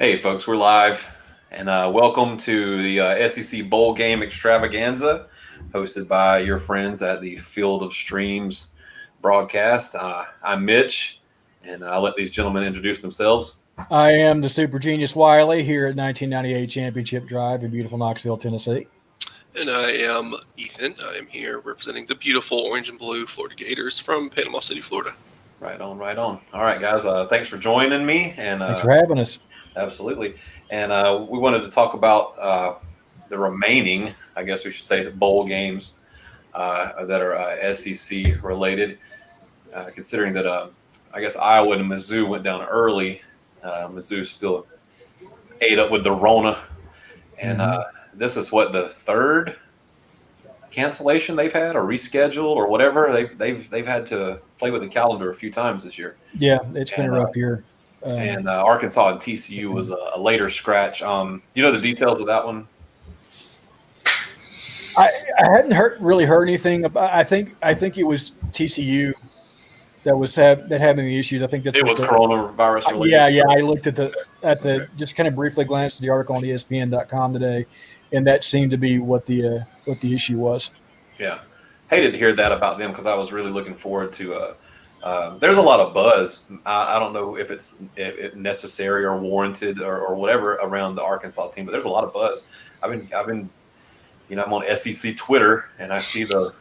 Hey, folks, we're live, and welcome to the SEC Bowl Game Extravaganza, hosted by your friends at the Field of Streams broadcast. I'm Mitch, and I'll let these gentlemen introduce themselves. I am the super genius Wiley here at 1998 Championship Drive in beautiful Knoxville, Tennessee. And I am Ethan. I am here representing the beautiful orange and blue Florida Gators from Panama City, Florida. Right on, right on. All right, guys, thanks for joining me. And Thanks for having us. Absolutely. And we wanted to talk about the remaining, I guess we should say, bowl games that are SEC related, considering that I guess Iowa and Mizzou went down early. Mizzou still ate up with the Rona. And this is what, the third cancellation they've had, or reschedule, or whatever. They've had to play with the calendar a few times this year. Yeah, it's been a rough year. And Arkansas and TCU was a later scratch. Do you know the details of that one? I hadn't really heard anything about. I think it was TCU that was having the issues. I think it was coronavirus related. Yeah. I looked at the just kind of briefly glanced at the article on ESPN.com today, and that seemed to be what the issue was. Yeah, hated to hear that about them because I was really looking forward to. There's a lot of buzz. I don't know if it's necessary or warranted or whatever around the Arkansas team, but there's a lot of buzz. I've been, I'm on SEC Twitter and I see the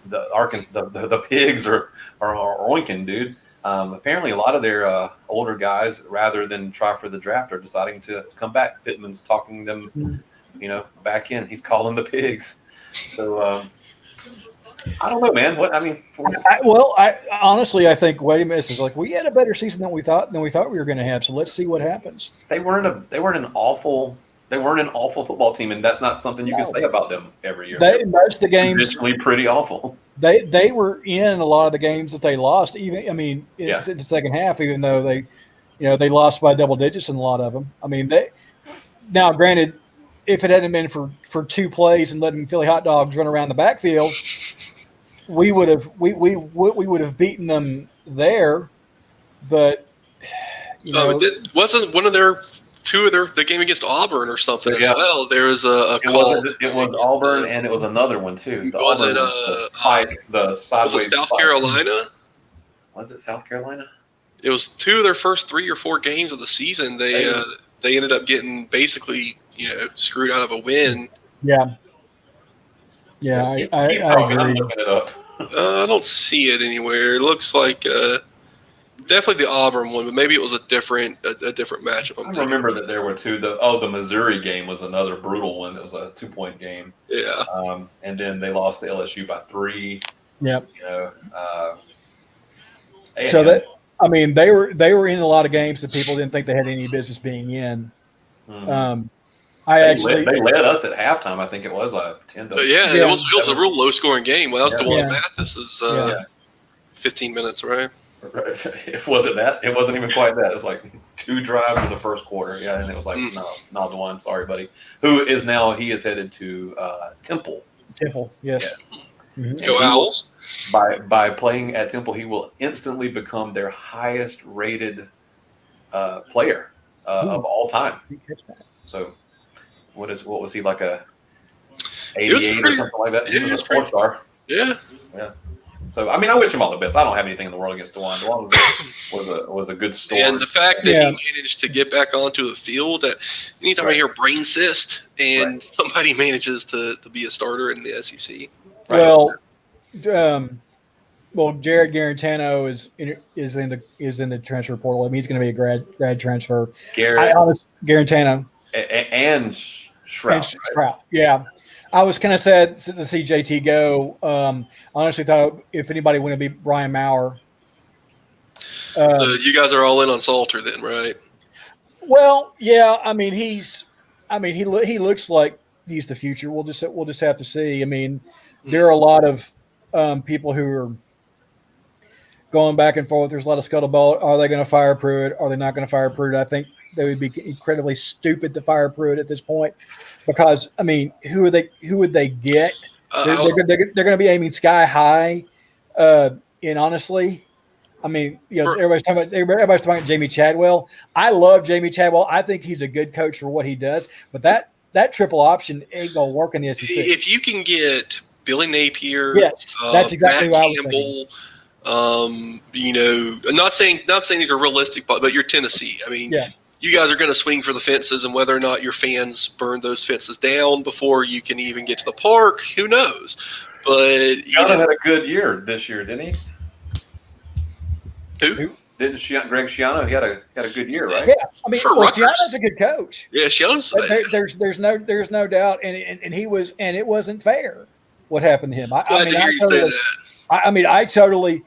pigs are oinking, dude. Apparently, a lot of their older guys, rather than try for the draft, are deciding to come back. Pittman's talking them, back in. He's calling the pigs. So. I don't know, man. I honestly think Wade Miss is like, we had a better season than we thought we were going to have. So let's see what happens. They weren't an awful football team, and that's not something you can say about them every year. Most of the games traditionally pretty awful. They were in a lot of the games that they lost. Even in the second half, even though they lost by double digits in a lot of them. Now granted, if it hadn't been for two plays and letting Philly hot dogs run around the backfield, we would have beaten them there. But wasn't one of the game against Auburn or something as well? There was a call. It was Auburn, and it was another one too. The sideways? Was it South Carolina? Was it South Carolina? It was two of their first 3 or 4 games of the season. They ended up getting basically screwed out of a win. Yeah. I agree. I'm looking it up. I don't see it anywhere. It looks like definitely the Auburn one, but maybe it was a different matchup. I remember that there were two. The Missouri game was another brutal one. It was a 2-point game. Yeah. And then they lost to LSU by 3. Yep. So they were in a lot of games that people didn't think they had any business being in. Mm-hmm. They led us at halftime. I think it was 10 to. It was a real low scoring game. Well, that was DeJuan Mathis's 15 minutes, right? Right. It wasn't that. It wasn't even quite that. It was like 2 drives in the first quarter. Yeah, and it was like, no, DeJuan, sorry, buddy. He is headed to Temple. Temple, yes. Yeah. Mm-hmm. Go Owls. By playing at Temple, he will instantly become their highest rated player of all time. So. What was he, like a 88 or something like that? He was a 4-star. Yeah. So I wish him all the best. I don't have anything in the world against DeJuan. DeJuan was a good story. And the fact that he managed to get back onto the field, anytime I hear brain cyst and somebody manages to be a starter in the SEC. Right. Well, Jared Garantano is in the transfer portal. He's going to be a grad transfer. Garantano. And Shroud. Yeah. I was kind of sad to see JT go. Honestly, thought if anybody would be Brian Maurer. So you guys are all in on Salter then, right? Well, yeah. He looks like he's the future. We'll just have to see. There are a lot of people who are going back and forth. There's a lot of scuttlebutt. Are they going to fire Pruitt? Are they not going to fire Pruitt? I think they would be incredibly stupid to fire Pruitt at this point because, who would they get? They're going to be aiming sky high. And honestly, I mean, everybody's talking about Jamie Chadwell. I love Jamie Chadwell. I think he's a good coach for what he does, but that triple option ain't gonna work in the SEC. If you can get Billy Napier, yes, that's exactly Matt what I was Campbell, I'm not saying these are realistic, but you're Tennessee. I mean, you guys are going to swing for the fences, and whether or not your fans burn those fences down before you can even get to the park, who knows? But Schiano had a good year this year, didn't he? Who? Didn't Greg Schiano? He had a good year, right? Yeah, I mean, Rutgers. Schiano's a good coach. Yeah, Schiano's. There's no doubt, and it wasn't fair what happened to him. I totally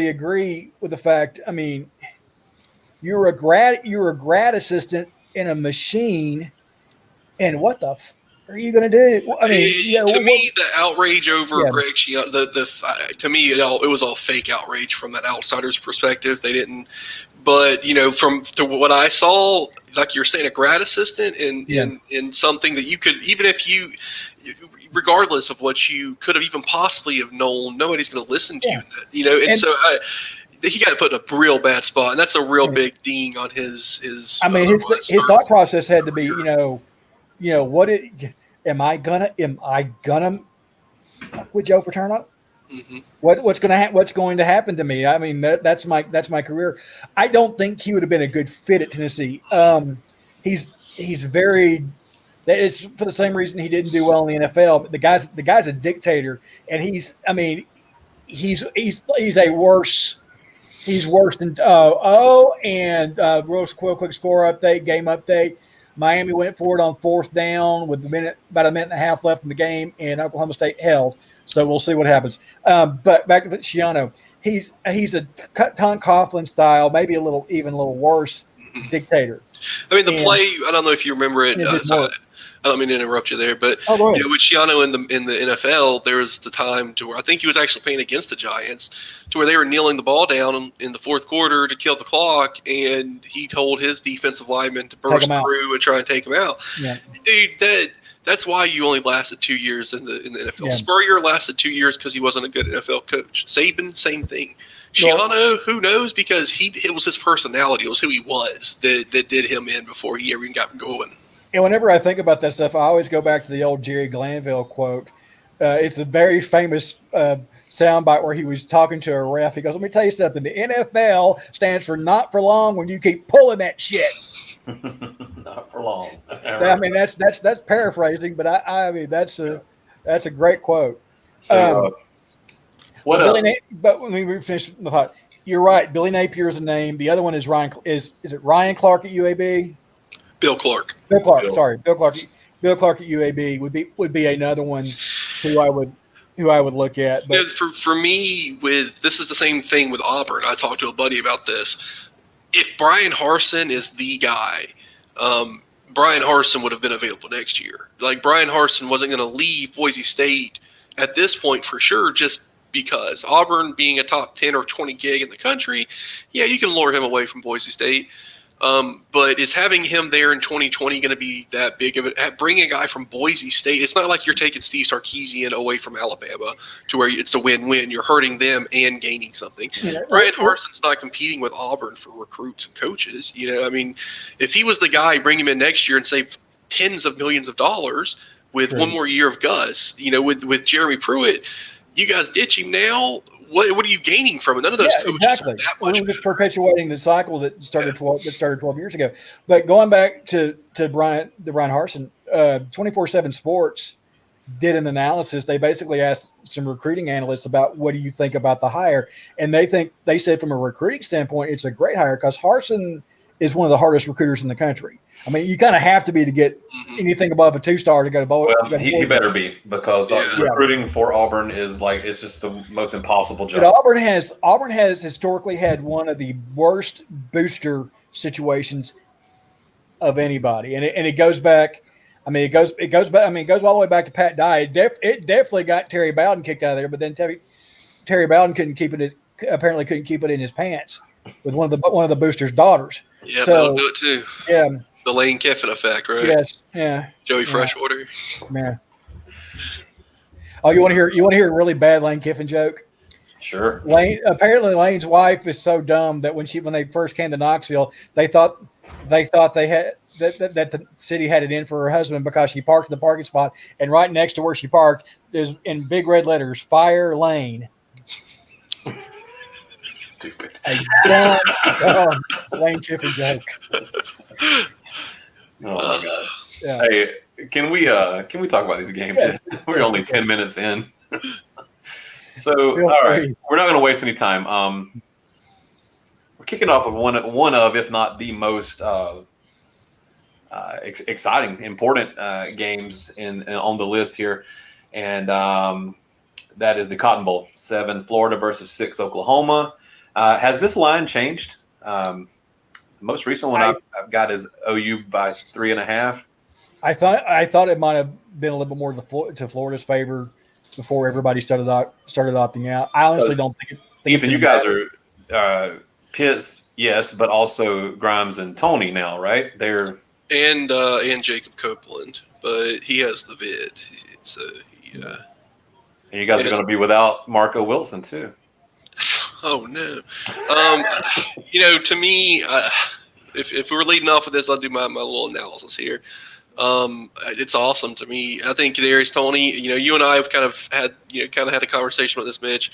agree with the fact. I mean, you're a grad assistant in a machine, and what the are you going to do? I mean, to me, the outrage over Greg Schiano, to me, it was all fake outrage from an outsider's perspective. They didn't, but from what I saw, like you're saying, a grad assistant in something that you could, even if you, regardless of what you could have even possibly have known, nobody's going to listen to you. And so he got put in a real bad spot, and that's a real big ding on his. I mean, his thought process had to be, am I gonna with Joe Paterno? Mm-hmm. What's going to happen to me? I mean, that's my career. I don't think he would have been a good fit at Tennessee. He's very. That is for the same reason he didn't do well in the NFL. But the guy's a dictator, and he's a worse. He's worse than real quick score update, game update. Miami went for it on 4th down with about a minute and a half left in the game, and Oklahoma State held. So we'll see what happens. But back to Schiano, he's a Tom Coughlin style, maybe a little worse dictator. I mean, the play. I don't know if you remember it. I don't mean to interrupt you there, but with Schiano in the NFL, there was the time to where I think he was actually playing against the Giants, to where they were kneeling the ball down in the 4th quarter to kill the clock, and he told his defensive lineman to burst through and try and take him out. Yeah. Dude, that's why you only lasted 2 years in the NFL. Yeah. Spurrier lasted 2 years because he wasn't a good NFL coach. Saban, same thing. Schiano, who knows? Because it was his personality, it was who he was that did him in before he ever even got going. And whenever I think about that stuff, I always go back to the old Jerry Glanville quote. It's a very famous soundbite where he was talking to a ref. He goes, "Let me tell you something. The NFL stands for not for long when you keep pulling that shit." Not for long. I mean, that's paraphrasing, but I mean that's a great quote. So, what else? But when we finish the thought, you're right. Billy Napier is a name. The other one is Ryan. Is it Ryan Clark at UAB? Bill Clark. Bill Clark at UAB would be another one who I would look at. But for me, this is the same thing with Auburn. I talked to a buddy about this. If Brian Harsin is the guy, Brian Harsin would have been available next year. Like, Brian Harsin wasn't going to leave Boise State at this point for sure, just because Auburn being a top 10 or 20 gig in the country, you can lure him away from Boise State. But is having him there in 2020 going to be that big of it? Bringing a guy from Boise State, it's not like you're taking Steve Sarkisian away from Alabama to where it's a win-win. You're hurting them and gaining something. Brian Harsin's not competing with Auburn for recruits and coaches. I mean, if he was the guy, bring him in next year and save tens of millions of dollars with one more year of Gus. With Jeremy Pruitt, you guys ditch him now. What are you gaining from it? None of those coaches are that much. We're just perpetuating the cycle that started 12 years ago. But going back to Brian Harsin, 24/7 Sports did an analysis. They basically asked some recruiting analysts about what do you think about the hire, and they said from a recruiting standpoint, it's a great hire because Harsin is one of the hardest recruiters in the country. I mean, you kind of have to be to get anything above a 2-star to go to bowl. Well, he better be, because recruiting for Auburn is it's just the most impossible job. But Auburn has historically had one of the worst booster situations of anybody, and it goes back. I mean, it goes back. I mean, it goes all the way back to Pat Dye. It definitely got Terry Bowden kicked out of there, but then Terry Bowden apparently couldn't keep it in his pants with one of the boosters' daughters. Yeah, that'll do it too. Yeah. The Lane Kiffin effect, right? Yes. Yeah. Joey Freshwater. Yeah. Oh, you want to hear a really bad Lane Kiffin joke? Sure. Apparently Lane's wife is so dumb that when they first came to Knoxville, they thought they had that the city had it in for her husband because she parked in the parking spot, and right next to where she parked, there's in big red letters, "Fire Lane." Stupid. A dumb Lane Kiffin joke. Oh my god. Yeah. Hey, can we talk about these games? Yeah. We're only 10 minutes in. So, Feel all right, free. we're not going to waste any time. We're kicking off with one of, if not the most exciting, important games on the list here, and that is the Cotton Bowl. 7 Florida versus 6 Oklahoma. Has this line changed? The most recent one I've got is OU by 3.5. I thought it might have been a little bit more to Florida's favor before everybody started opting out. I honestly don't think Ethan, you guys are Pitts, yes, but also Grimes and Tony now, right? They're and Jacob Copeland, but he has the vid, so he. And you guys are going to be without Marco Wilson too. Oh no, to me, if we're leading off with this, I'll do my little analysis here. It's awesome to me. I think Kadarius Toney, you and I have kind of had a conversation with this, Mitch.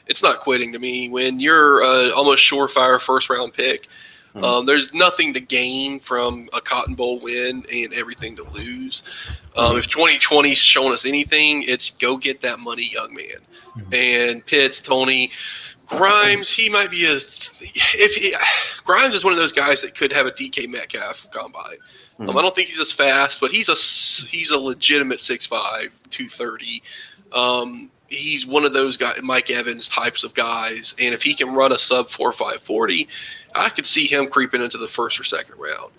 It's not quitting to me. When you're almost surefire first round pick, there's nothing to gain from a Cotton Bowl win and everything to lose. If 2020's shown us anything, it's go get that money, young man. And Pitts, Toney, Grimes, he might be Grimes is one of those guys that could have a DK Metcalf combine. I don't think he's as fast, but he's a legitimate 6'5", 230. He's one of those guys, Mike Evans types of guys, and if he can run a sub 4.5 40, I could see him creeping into the first or second round.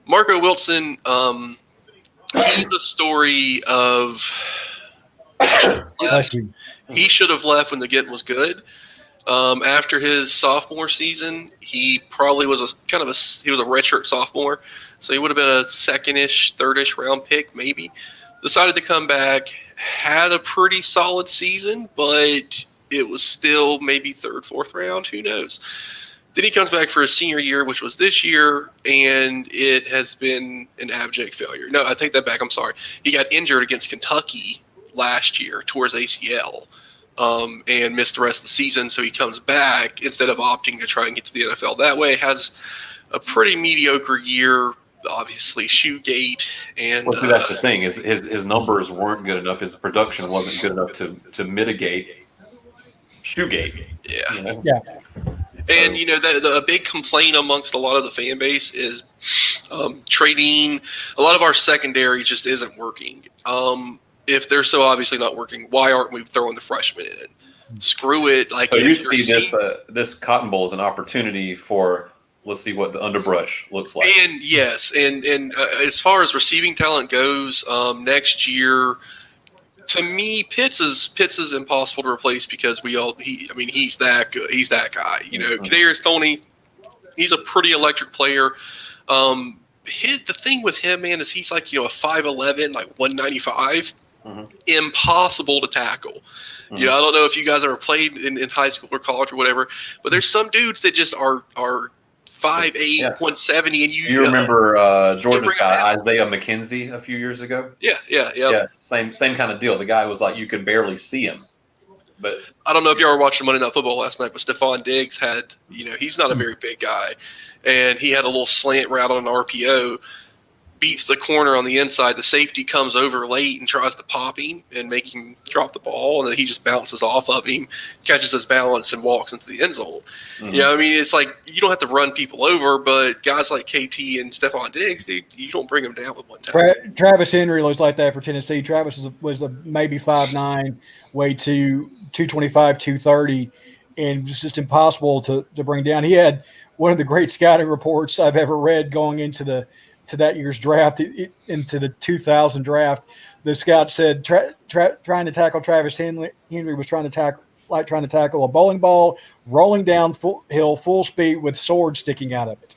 Marco Wilson, he's the story of he should have left when the getting was good. After his sophomore season, he probably was he was a redshirt sophomore, so he would have been a second-ish, third-ish round pick maybe. Decided to come back, had a pretty solid season, but it was still maybe third, fourth round, who knows. Then he comes back for his senior year, which was this year, and it has been an abject failure. No, I take that back. I'm sorry. He got injured against Kentucky last year towards ACL. And missed the rest of the season, so he comes back instead of opting to try and get to the NFL that way. Has a pretty mediocre year, obviously Shoegate, and well, that's the thing is his numbers weren't good enough. His production wasn't good enough to mitigate Shoegate. Yeah, yeah. And the big complaint amongst a lot of the fan base is trading. A lot of our secondary just isn't working. If they're so obviously not working, why aren't we throwing the freshmen in? Screw it. Like, so you see this Cotton Bowl as an opportunity for, let's see what the underbrush looks like. And yes, and as far as receiving talent goes, next year, to me, Pitts is impossible to replace because he's that good. He's that guy. Kadarius Toney, he's a pretty electric player. The thing with him, man, is he's like a 5'11", like 195. Impossible to tackle. I don't know if you guys ever played in high school or college or whatever, but there's some dudes that just are 5'8", 170, and you remember Georgia's guy Isaiah McKenzie a few years ago. Yeah. Same kind of deal. The guy was like you could barely see him. But I don't know if y'all were watching Monday Night Football last night, but Stephon Diggs had, he's not a very big guy, and he had a little slant route on an RPO. Beats the corner on the inside. The safety comes over late and tries to pop him and make him drop the ball, and then he just bounces off of him, catches his balance, and walks into the end zone. It's like you don't have to run people over, but guys like KT and Stephon Diggs, you don't bring them down with one time. Travis Henry looks like that for Tennessee. Travis was a maybe 5'9", weighed 225, 230, and it's just impossible to bring down. He had one of the great scouting reports I've ever read going into that year's draft, into the 2000 draft. The scout said trying to tackle Travis Henry was trying to tackle a bowling ball rolling down hill full speed with sword sticking out of it.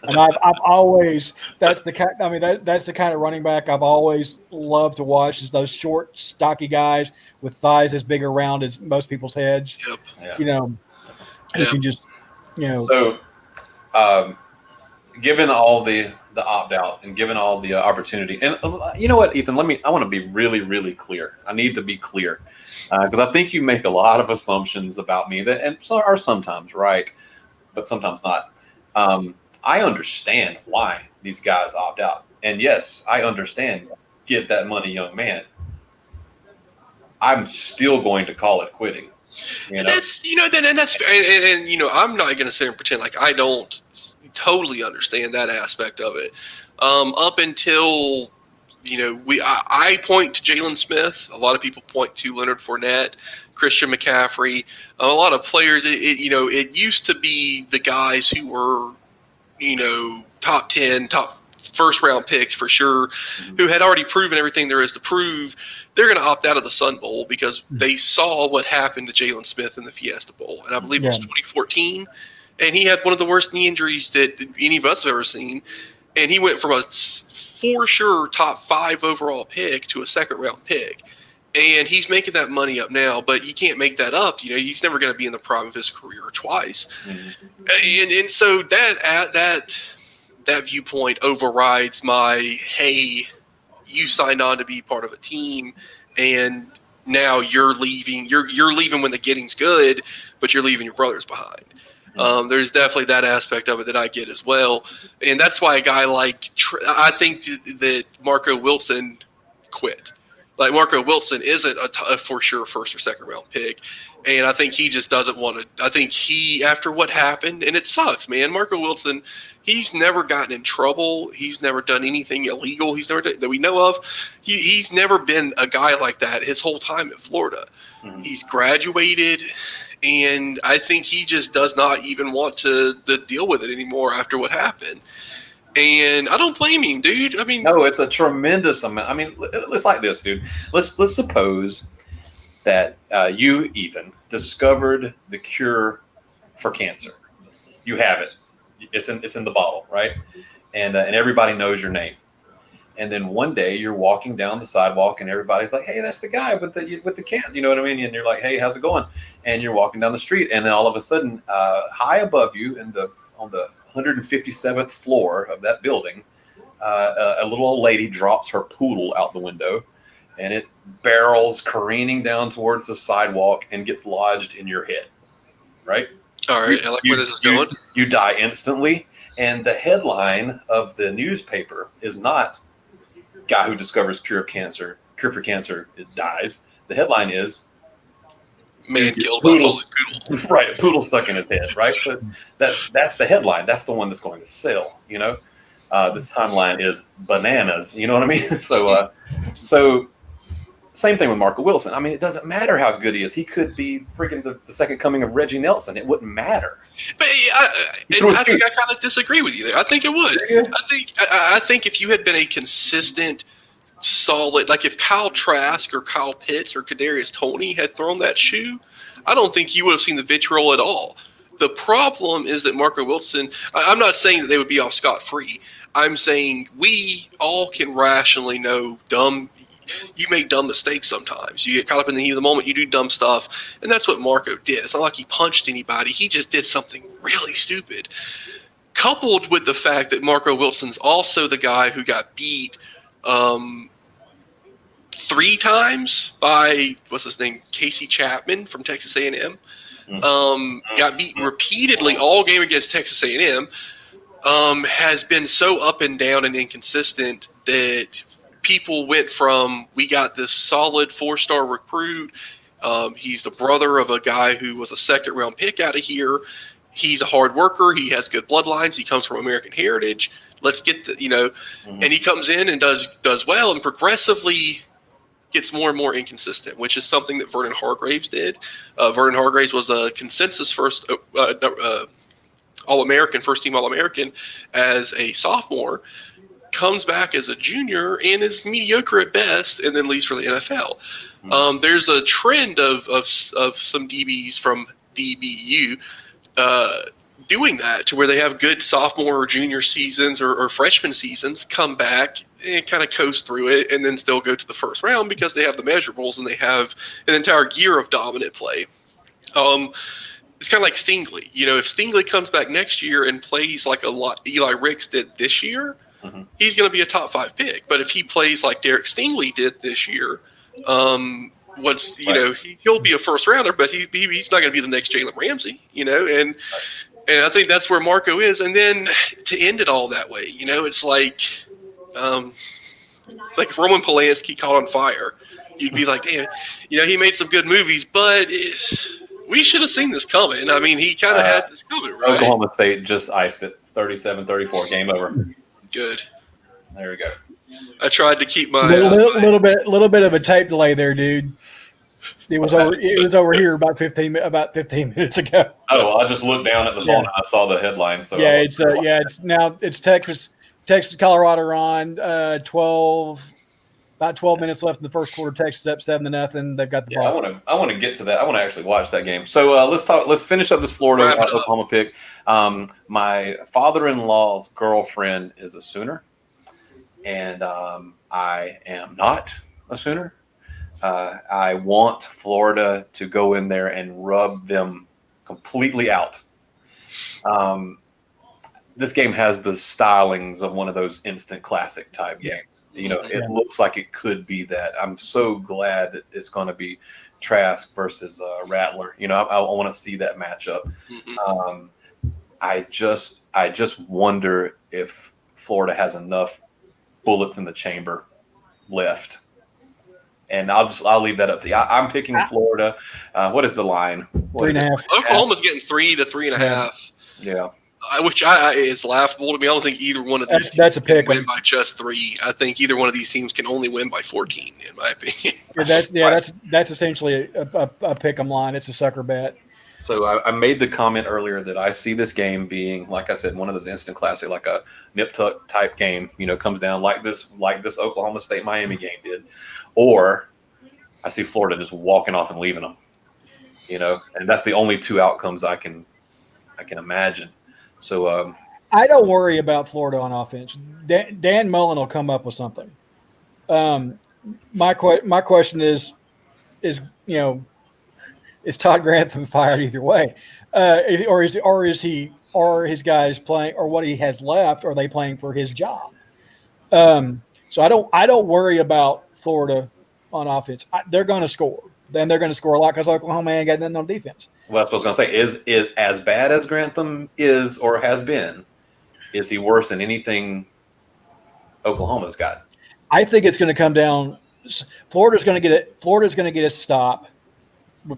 And I've always that's the kind. I mean, that's the kind of running back I've always loved to watch is those short, stocky guys with thighs as big around as most people's heads. Yep. Yeah. You know, who Yeah. can just So, um, given all the opt out and given all the opportunity, and you know what, Ethan, I want to be really, really clear. I need to be clear because I think you make a lot of assumptions about me that and are sometimes right, but sometimes not. I understand why these guys opt out, and yes, I understand. Get that money, young man. I'm still going to call it quitting. You know, That's I'm not going to sit and pretend like I don't totally understand that aspect of it. Up until I point to Jalen Smith. A lot of people point to Leonard Fournette, Christian McCaffrey. A lot of players. It used to be the guys who were top 10, top first round picks for sure, who had already proven everything there is to prove. They're going to opt out of the Sun Bowl because they saw what happened to Jalen Smith in the Fiesta Bowl, and I believe it was 2014. And he had one of the worst knee injuries that any of us have ever seen. And he went from a for sure top 5 overall pick to a second round pick. And he's making that money up now, but you can't make that up. He's never going to be in the prime of his career twice. And so that viewpoint overrides my, hey, you signed on to be part of a team, and now you're leaving. You're leaving when the getting's good, but you're leaving your brothers behind. There's definitely that aspect of it that I get as well, and that's why a guy like I think that Marco Wilson quit. Like Marco Wilson isn't a for sure first or second round pick, and I think he just doesn't want to. I think after what happened, and it sucks, man. Marco Wilson, he's never gotten in trouble. He's never done anything illegal. He's never that we know of. He's never been a guy like that his whole time at Florida. He's graduated. And I think he just does not even want to deal with it anymore after what happened. And I don't blame him, dude. I mean, no, it's a tremendous amount. I mean, it's like this, dude. Let's suppose that you, Ethan, discovered the cure for cancer. You have it. It's in the bottle, right? And everybody knows your name. And then one day you're walking down the sidewalk and everybody's like, "Hey, that's the guy with the cancer." You know what I mean? And you're like, "Hey, how's it going?" And you're walking down the street, and then all of a sudden, high above you, on the 157th floor of that building, a little old lady drops her poodle out the window, and it barrels careening down towards the sidewalk and gets lodged in your head. Right? All right, I like where this is going. You die instantly, and the headline of the newspaper is not "Guy who discovers cure for cancer dies." The headline is "Man killed by poodle." Right, a poodle stuck in his head. Right, so that's the headline. That's the one that's going to sell. This timeline is bananas. You know what I mean? So same thing with Marco Wilson. I mean, it doesn't matter how good he is. He could be freaking the second coming of Reggie Nelson. It wouldn't matter. But I think I kind of disagree with you there. I think it would. Yeah. I think if you had been a consistent, solid, like if Kyle Trask or Kyle Pitts or Kadarius Toney had thrown that shoe, I don't think you would have seen the vitriol at all. The problem is that Marco Wilson, I'm not saying that they would be off scot-free. I'm saying we all can rationally know you make dumb mistakes sometimes. You get caught up in the heat of the moment, you do dumb stuff, and that's what Marco did. It's not like he punched anybody. He just did something really stupid. Coupled with the fact that Marco Wilson's also the guy who got beat 3 times by, what's his name, Casey Chapman from Texas A&M. Got beat repeatedly all game against Texas A&M. Has been so up and down and inconsistent that people went from, we got this solid 4-star recruit. He's the brother of a guy who was a second-round pick out of here. He's a hard worker. He has good bloodlines. He comes from American heritage. Let's get and he comes in and does well and progressively gets more and more inconsistent, which is something that Vernon Hargraves did. Vernon Hargraves was a consensus first All-American, first-team All-American as a sophomore, comes back as a junior and is mediocre at best, and then leaves for the NFL. There's a trend of some DBs from DBU doing that to where they have good sophomore or junior seasons or freshman seasons, come back and kind of coast through it, and then still go to the first round because they have the measurables and they have an entire year of dominant play. It's kind of like Stingley. If Stingley comes back next year and plays like a lot Eli Ricks did this year, he's going to be a top 5 pick. But if he plays like Derek Stingley did this year, he'll be a first rounder, but he's not going to be the next Jalen Ramsey, and I think that's where Marco is. And then to end it all that way, it's like if Roman Polanski caught on fire. You'd be like, damn, he made some good movies, but we should have seen this coming. I mean, he kind of had this coming, right? Oklahoma State just iced it, 37-34, game over. Good. There we go. I tried to keep my little bit of a tape delay there, dude. It was over here about 15 minutes ago. Oh, I just looked down at the phone and I saw the headline. So it's Texas, Colorado are on about 12 minutes left in the first quarter. Texas up 7-0. They've got the ball. I want to get to that. I want to actually watch that game. So let's finish up this Florida Oklahoma pick. My father-in-law's girlfriend is a Sooner, and I am not a Sooner. I want Florida to go in there and rub them completely out. This game has the stylings of one of those instant classic type games. It looks like it could be that. I'm so glad that it's going to be Trask versus Rattler. I want to see that matchup. Mm-hmm. I just wonder if Florida has enough bullets in the chamber left. And I'll leave that up to you. I'm picking Florida. What is the line? 3.5. Oklahoma's getting 3 to 3.5. Yeah. Which is laughable to me. I don't think either one of these teams can win by just 3. I think either one of these teams can only win by 14, in my opinion. That's essentially a pick 'em line. It's a sucker bet. So I made the comment earlier that I see this game being, like I said, one of those instant classic, like a nip tuck type game. Comes down like this Oklahoma State Miami game did, or I see Florida just walking off and leaving them. And that's the only 2 outcomes I can imagine. So I don't worry about Florida on offense. Dan Mullen will come up with something. My question is Todd Grantham fired either way, or his guys playing, or what he has left? Are they playing for his job? So I don't worry about Florida on offense. They're going to score. Then they're going to score a lot because Oklahoma ain't got nothing on defense. Well, that's what I was going to say. Is as bad as Grantham is or has been, is he worse than anything Oklahoma's got? I think it's going to come down. Florida's going to get it. Florida's going to get a stop,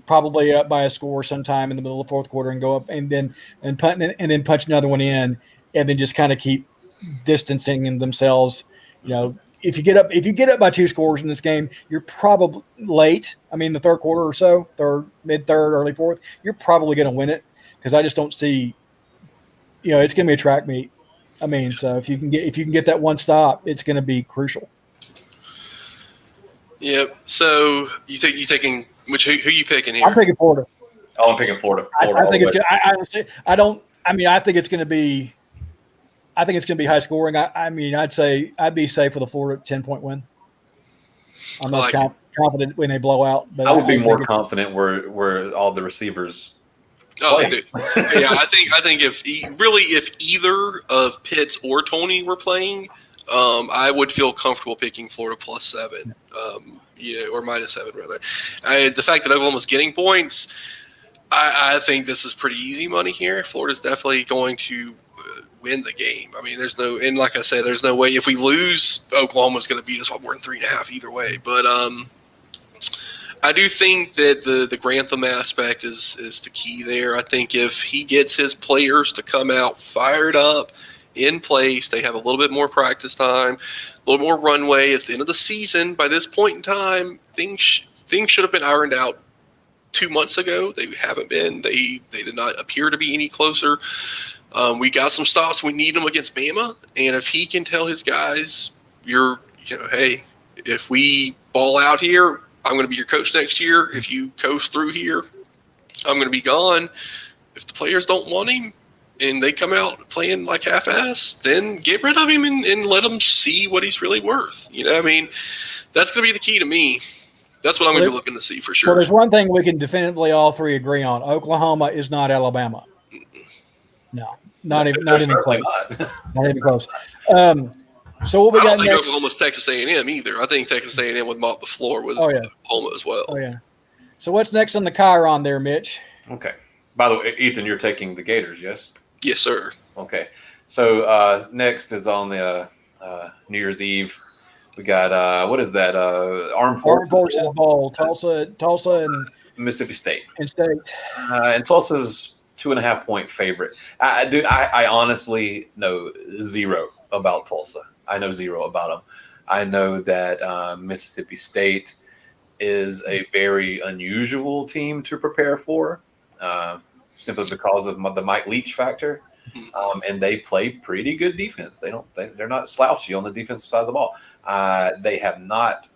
probably up by a score sometime in the middle of the fourth quarter, and go up and then punch another one in, and then just kind of keep distancing themselves. If you get up by 2 scores in this game, you're probably late. I mean, the third quarter or so, mid-third, early fourth, you're probably going to win it because I just don't see. It's going to be a track meet. I mean, so if you can get that one stop, it's going to be crucial. Yep. So you taking which? Who you picking here? I'm picking Florida. Oh, I'm picking Florida. I think it's good. I think it's going to be. I think it's going to be high scoring. I'd be safe with a Florida 10-point win. I'm not confident when they blow out. But I would be more confident where all the receivers. Oh, yeah. I think if either of Pitts or Tony were playing, I would feel comfortable picking Florida +7, or -7 rather. The fact that Oklahoma's getting points, I think this is pretty easy money here. Florida's definitely going to win the game. I mean, and like I said, there's no way if we lose, Oklahoma's going to beat us by more than 3.5 either way. But I do think that the Grantham aspect is the key there. I think if he gets his players to come out fired up, in place, they have a little bit more practice time, a little more runway. It's the end of the season. By this point in time, things should have been ironed out 2 months ago. They haven't been. They did not appear to be any closer. We got some stops. We need them against Bama. And if he can tell his guys, hey, if we ball out here, I'm going to be your coach next year. If you coast through here, I'm going to be gone. If the players don't want him, and they come out playing like half-ass, then get rid of him and let him see what he's really worth. I mean, that's going to be the key to me. That's what I'm going to be looking to see for sure. Well, there's one thing we can definitively all three agree on: Oklahoma is not Alabama. No, not even close. Not even close. So what we I got don't think next? Oklahoma's Texas A&M either. I think Texas A&M would mop the floor with Oklahoma as well. Oh yeah. So what's next on the Chiron there, Mitch? Okay. By the way, Ethan, you're taking the Gators, yes? Yes, sir. Okay. So next is on the New Year's Eve. We got what is that? Armed Forces Bowl. Tulsa, and Mississippi State. And State. And Tulsa's 2.5-point favorite. I honestly know zero about Tulsa. I know zero about them. I know that Mississippi State is a very unusual team to prepare for, simply because of the Mike Leach factor. And they play pretty good defense. They're not slouchy on the defensive side of the ball. They have not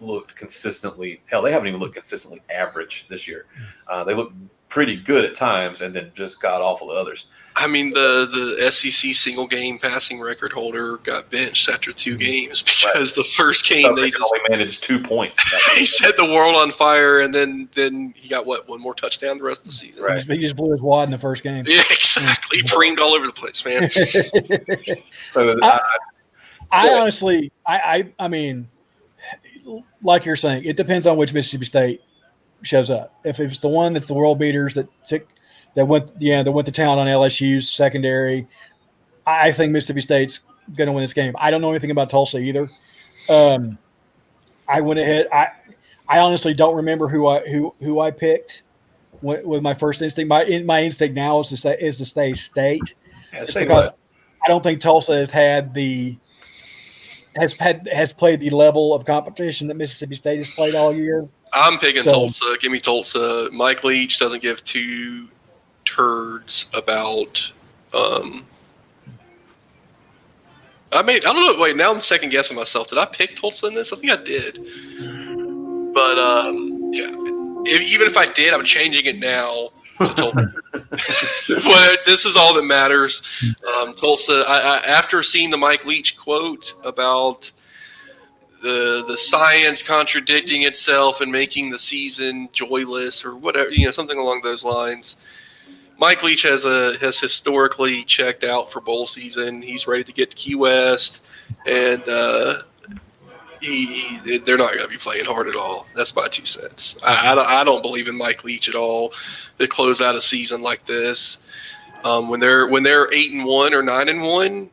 looked consistently. Hell, they haven't even looked consistently average this year. They look pretty good at times, and then just got awful at others. I mean, the SEC single game passing record holder got benched after 2 games because the first game they just only managed 2 points. He set the world on fire, and then he got one more touchdown the rest of the season. Right. He just blew his wad in the first game. Yeah, exactly. He preened all over the place, man. So I honestly, I mean, like you're saying, it depends on which Mississippi State shows up. If it's the one that's the world beaters that went to town on LSU's secondary, I think Mississippi State's going to win this game. I don't know anything about Tulsa either. I went ahead. I honestly don't remember who I picked with my first instinct. My instinct now is to stay State, just because I don't think Tulsa has played the level of competition that Mississippi State has played all year. I'm picking Tulsa. Give me Tulsa. Mike Leach doesn't give 2 turds about. I don't know. Wait, now I'm second guessing myself. Did I pick Tulsa in this? I think I did. But yeah, even if I did, I'm changing it now to Tulsa. But this is all that matters. Tulsa. After seeing the Mike Leach quote about the science contradicting itself and making the season joyless or whatever, something along those lines. Mike Leach has historically checked out for bowl season. He's ready to get to Key West, and they're not going to be playing hard at all. That's my 2 cents. I don't believe in Mike Leach at all to close out a season like this. When they're 8-1 or 9-1.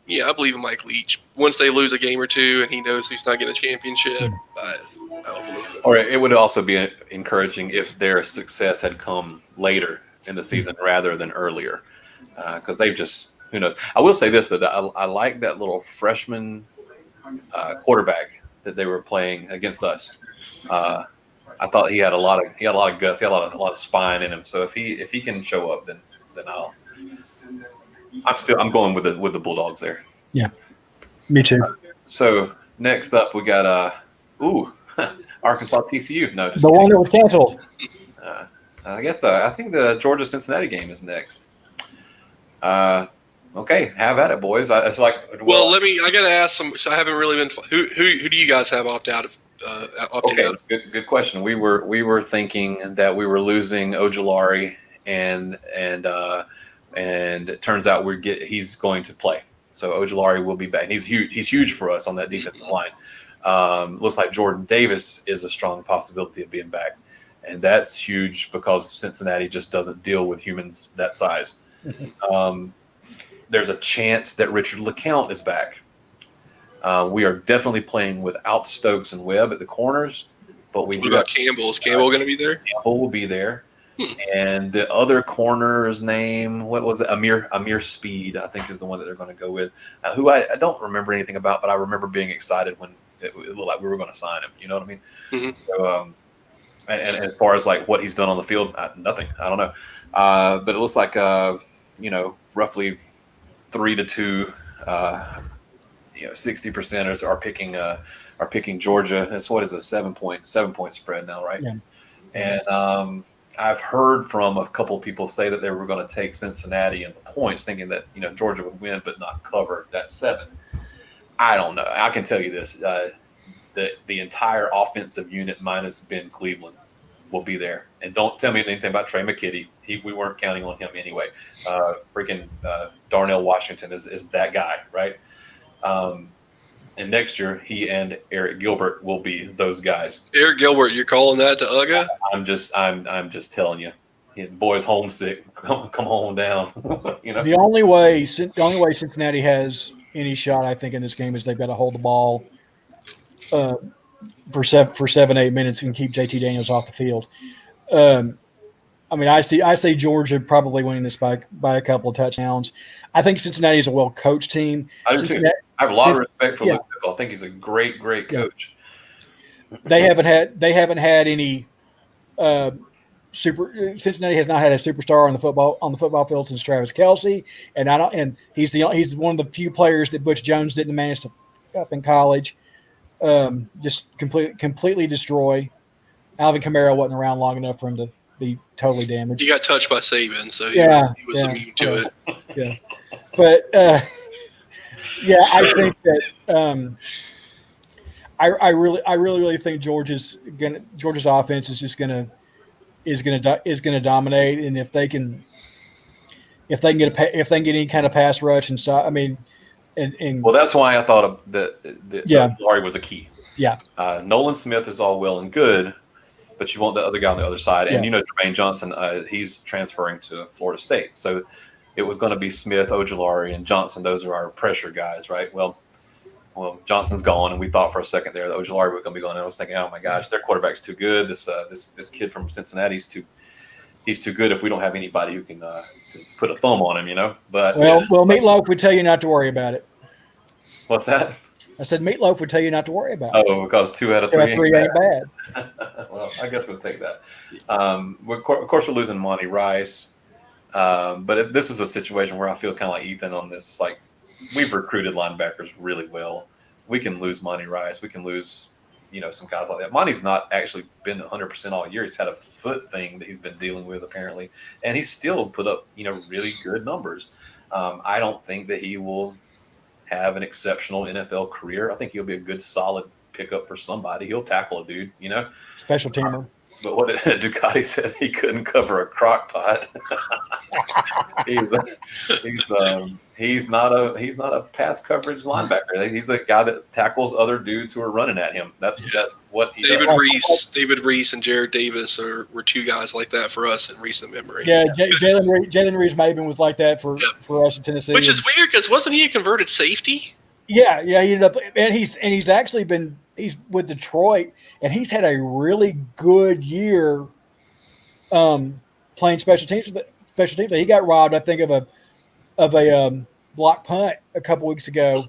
Yeah, I believe in Mike Leach. Once they lose a game or 2 and he knows he's not getting a championship, I don't believe it. Or it would also be encouraging if their success had come later in the season rather than earlier, because they've just, who knows. I will say this, that I like that little freshman quarterback that they were playing against us. I thought he had a lot of guts. He had a lot of spine in him. So if he can show up, then I'm going with the Bulldogs there. Yeah, me too. So next up we got Arkansas TCU. No, just the kidding. one that was canceled. I guess I think the Georgia Cincinnati game is next. Okay, have at it, boys. It's like I got to ask some. So I haven't really been. Who do you guys have opted out of? Good question. We were thinking that we were losing Ojulari, and it turns out he's going to play. So Ojulari will be back. He's huge. He's huge for us on that defensive line. Looks like Jordan Davis is a strong possibility of being back, and that's huge because Cincinnati just doesn't deal with humans that size. There's a chance that Richard LeCount is back. We are definitely playing without Stokes and Webb at the corners, but what about Campbell? Is Campbell going to be there? Campbell will be there. And the other corner's name, what was it? Amir Speed, I think, is the one that they're going to go with. Who I don't remember anything about, but I remember being excited when it looked like we were going to sign him. You know what I mean? Mm-hmm. So, and as far as like what he's done on the field, nothing. I don't know. But it looks like roughly 3-2. 60% are picking Georgia. That's what is a 7-point spread now, right? Yeah. And I've heard from a couple of people say that they were going to take Cincinnati and the points, thinking that Georgia would win but not cover that 7. I don't know. I can tell you this: the entire offensive unit minus Ben Cleveland will be there. And don't tell me anything about Trey McKitty. We weren't counting on him anyway. Darnell Washington is that guy, right? And next year, he and Eric Gilbert will be those guys. Eric Gilbert, you're calling that to Uga? I'm just telling you, the boy's homesick. Come on down. The only way Cincinnati has any shot, I think, in this game is they've got to hold the ball for 7-8 minutes and keep JT Daniels off the field. I say Georgia probably winning this by a couple of touchdowns. I think Cincinnati is a well-coached team. I do too. I have a lot of respect for Luke Fickell. I think he's a great coach. They haven't had any Cincinnati has not had a superstar on the football field since Travis Kelce, and he's one of the few players that Butch Jones didn't manage to pick up in college. Just completely destroy. Alvin Kamara wasn't around long enough for him to be totally damaged. He got touched by Saban, so he was immune to it. Yeah, but I think that I really think Georgia's offense is just gonna dominate, and if they can get any kind of pass rush and stuff, well, that's why I thought that Laurie was a key. Yeah, Nolan Smith is all well and good, but you want the other guy on the other side, and Jermaine Johnson, he's transferring to Florida State, so it was going to be Smith, Ojulari, and Johnson. Those are our pressure guys, right? Well, Johnson's gone, and we thought for a second there that Ojulari was going to be gone. And I was thinking, oh my gosh, their quarterback's too good. This kid from Cincinnati he's too good. If we don't have anybody who can put a thumb on him, But Meatloaf would tell you not to worry about it. What's that? I said Meatloaf would tell you not to worry about it. Oh, because 2 out of 3 ain't bad. Well, I guess we'll take that. Of course, we're losing Monty Rice. But this is a situation where I feel kind of like Ethan on this. It's like we've recruited linebackers really well. We can lose Monty Rice. We can lose, some guys like that. Monty's not actually been 100% all year. He's had a foot thing that he's been dealing with apparently, and he's still put up, really good numbers. I don't think that he will have an exceptional NFL career. I think he'll be a good, solid pickup for somebody. He'll tackle a dude, Special teamer. But what Ducati said, he couldn't cover a crock pot. He's not a pass coverage linebacker. He's a guy that tackles other dudes who are running at him. That's what he does. David Reese and Jared Davis were 2 guys like that for us in recent memory. Yeah, Jalen Reese-Maben was like that for us in Tennessee. Which is weird because wasn't he a converted safety? Yeah, he ended up, and he's with Detroit, and he's had a really good year playing special teams. He got robbed, I think, of a block punt a couple weeks ago,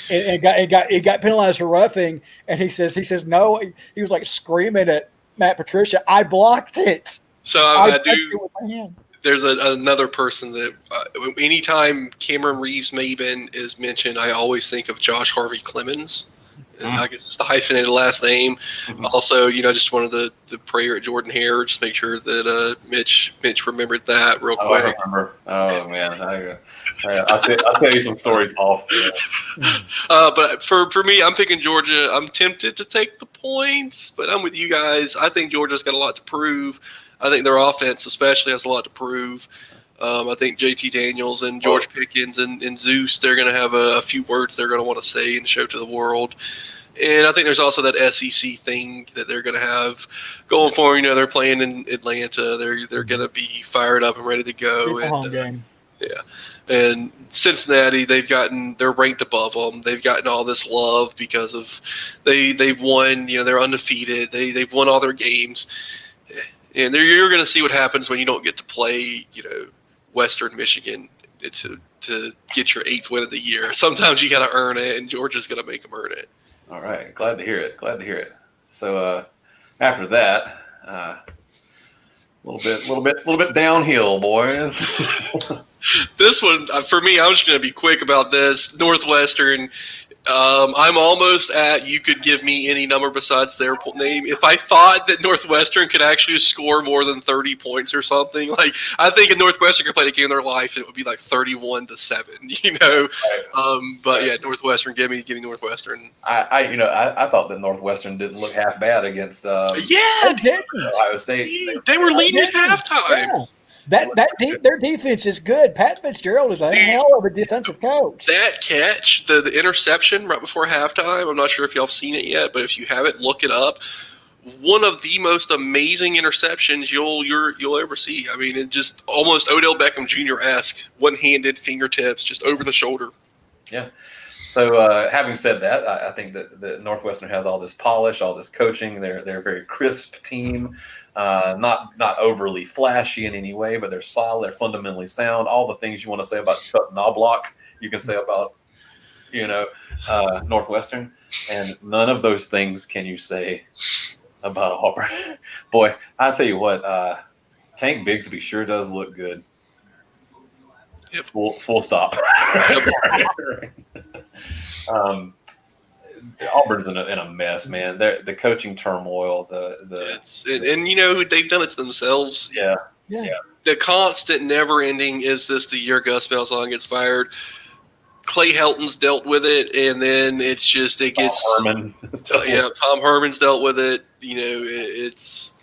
and got penalized for roughing. And he says no. He was like screaming at Matt Patricia, "I blocked it." So I do. There's another person that anytime Cameron Reeves-Maben is mentioned, I always think of Josh Harvey Clemens. And I guess it's the hyphenated last name. Mm-hmm. Also, just wanted to prayer at Jordan Hare. Just make sure that Mitch remembered that real quick. I remember. Oh man, I'll tell you some stories off. But for me, I'm picking Georgia. I'm tempted to take the points, but I'm with you guys. I think Georgia's got a lot to prove. I think their offense especially has a lot to prove. I think JT Daniels and George Pickens and Zeus, they're going to have a few words they're going to want to say and show to the world. And I think there's also that SEC thing that they're going to have going for them. They're playing in Atlanta. They're going to be fired up and ready to go. It's a home game. Yeah. And Cincinnati, they're ranked above them. They've gotten all this love because of they've won, they're undefeated. They've won all their games. And you're going to see what happens when you don't get to play, Western Michigan to get your 8th win of the year. Sometimes you got to earn it, and Georgia's going to make them earn it. All right, glad to hear it. So after that, a little bit downhill, boys. This one for me, I'm just going to be quick about this. Northwestern I'm almost at you could give me any number besides their name. If I thought that Northwestern could actually score more than 30 points or something, like I think if Northwestern could play the game of their life, it would be like 31-7, But yeah, Northwestern, give me Northwestern. I thought that Northwestern didn't look half bad against Ohio State. They were leading at halftime. Yeah. Their defense is good. Pat Fitzgerald is a hell of a defensive coach. That catch, the interception right before halftime, I'm not sure if y'all have seen it yet, but if you haven't, look it up. One of the most amazing interceptions you'll ever see. I mean, it just almost Odell Beckham Jr.-esque, one-handed fingertips, just over the shoulder. Yeah. So having said that, I think that Northwestern has all this polish, all this coaching. They're a very crisp team. Not overly flashy in any way, but they're solid. They're fundamentally sound. All the things you want to say about Chuck Knobloch, you can say about Northwestern, and none of those things can you say about Auburn. Boy, I tell you what, Tank Bigsby sure does look good. Yep. Full stop. Auburn's in a mess, man. The coaching turmoil, and they've done it to themselves. Yeah. The constant, never-ending is this the year Gus Malzahn gets fired. Clay Helton's dealt with it, and then it gets Tom Herman's dealt with it. It's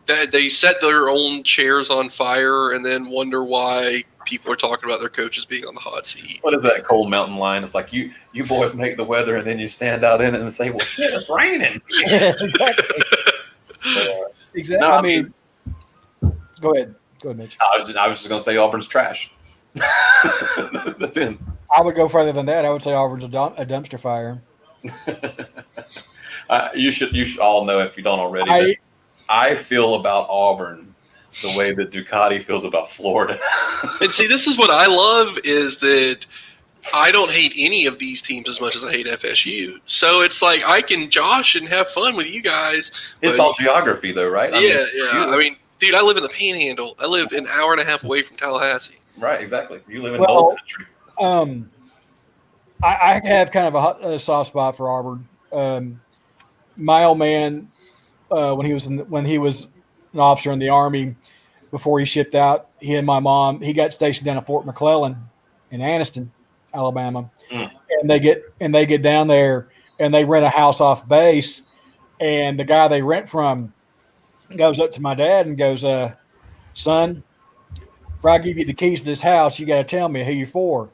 that they set their own chairs on fire, and then wonder why people are talking about their coaches being on the hot seat. What is that Cold Mountain line? It's like you boys make the weather, and then you stand out in it and say, "Well, shit, it's raining." Exactly. No, I mean, go ahead, Mitch. I was just going to say Auburn's trash. That's it. I would go further than that. I would say Auburn's a dumpster fire. You should all know, if you don't already, I feel about Auburn the way that Ducati feels about Florida. And see, this is what I love, is that I don't hate any of these teams as much as I hate FSU. So it's like I can josh and have fun with you guys. It's all geography, though, right? I mean, dude, I live in the Panhandle. I live an hour and a half away from Tallahassee. Right, exactly. You live in the old country. I have kind of a soft spot for Auburn. My old man, when he was an officer in the Army, before he shipped out, he and my mom, he got stationed down at Fort McClellan in Anniston, Alabama, and they get down there and they rent a house off base, and the guy they rent from goes up to my dad and goes, "Son, if I give you the keys to this house, you got to tell me who you're for,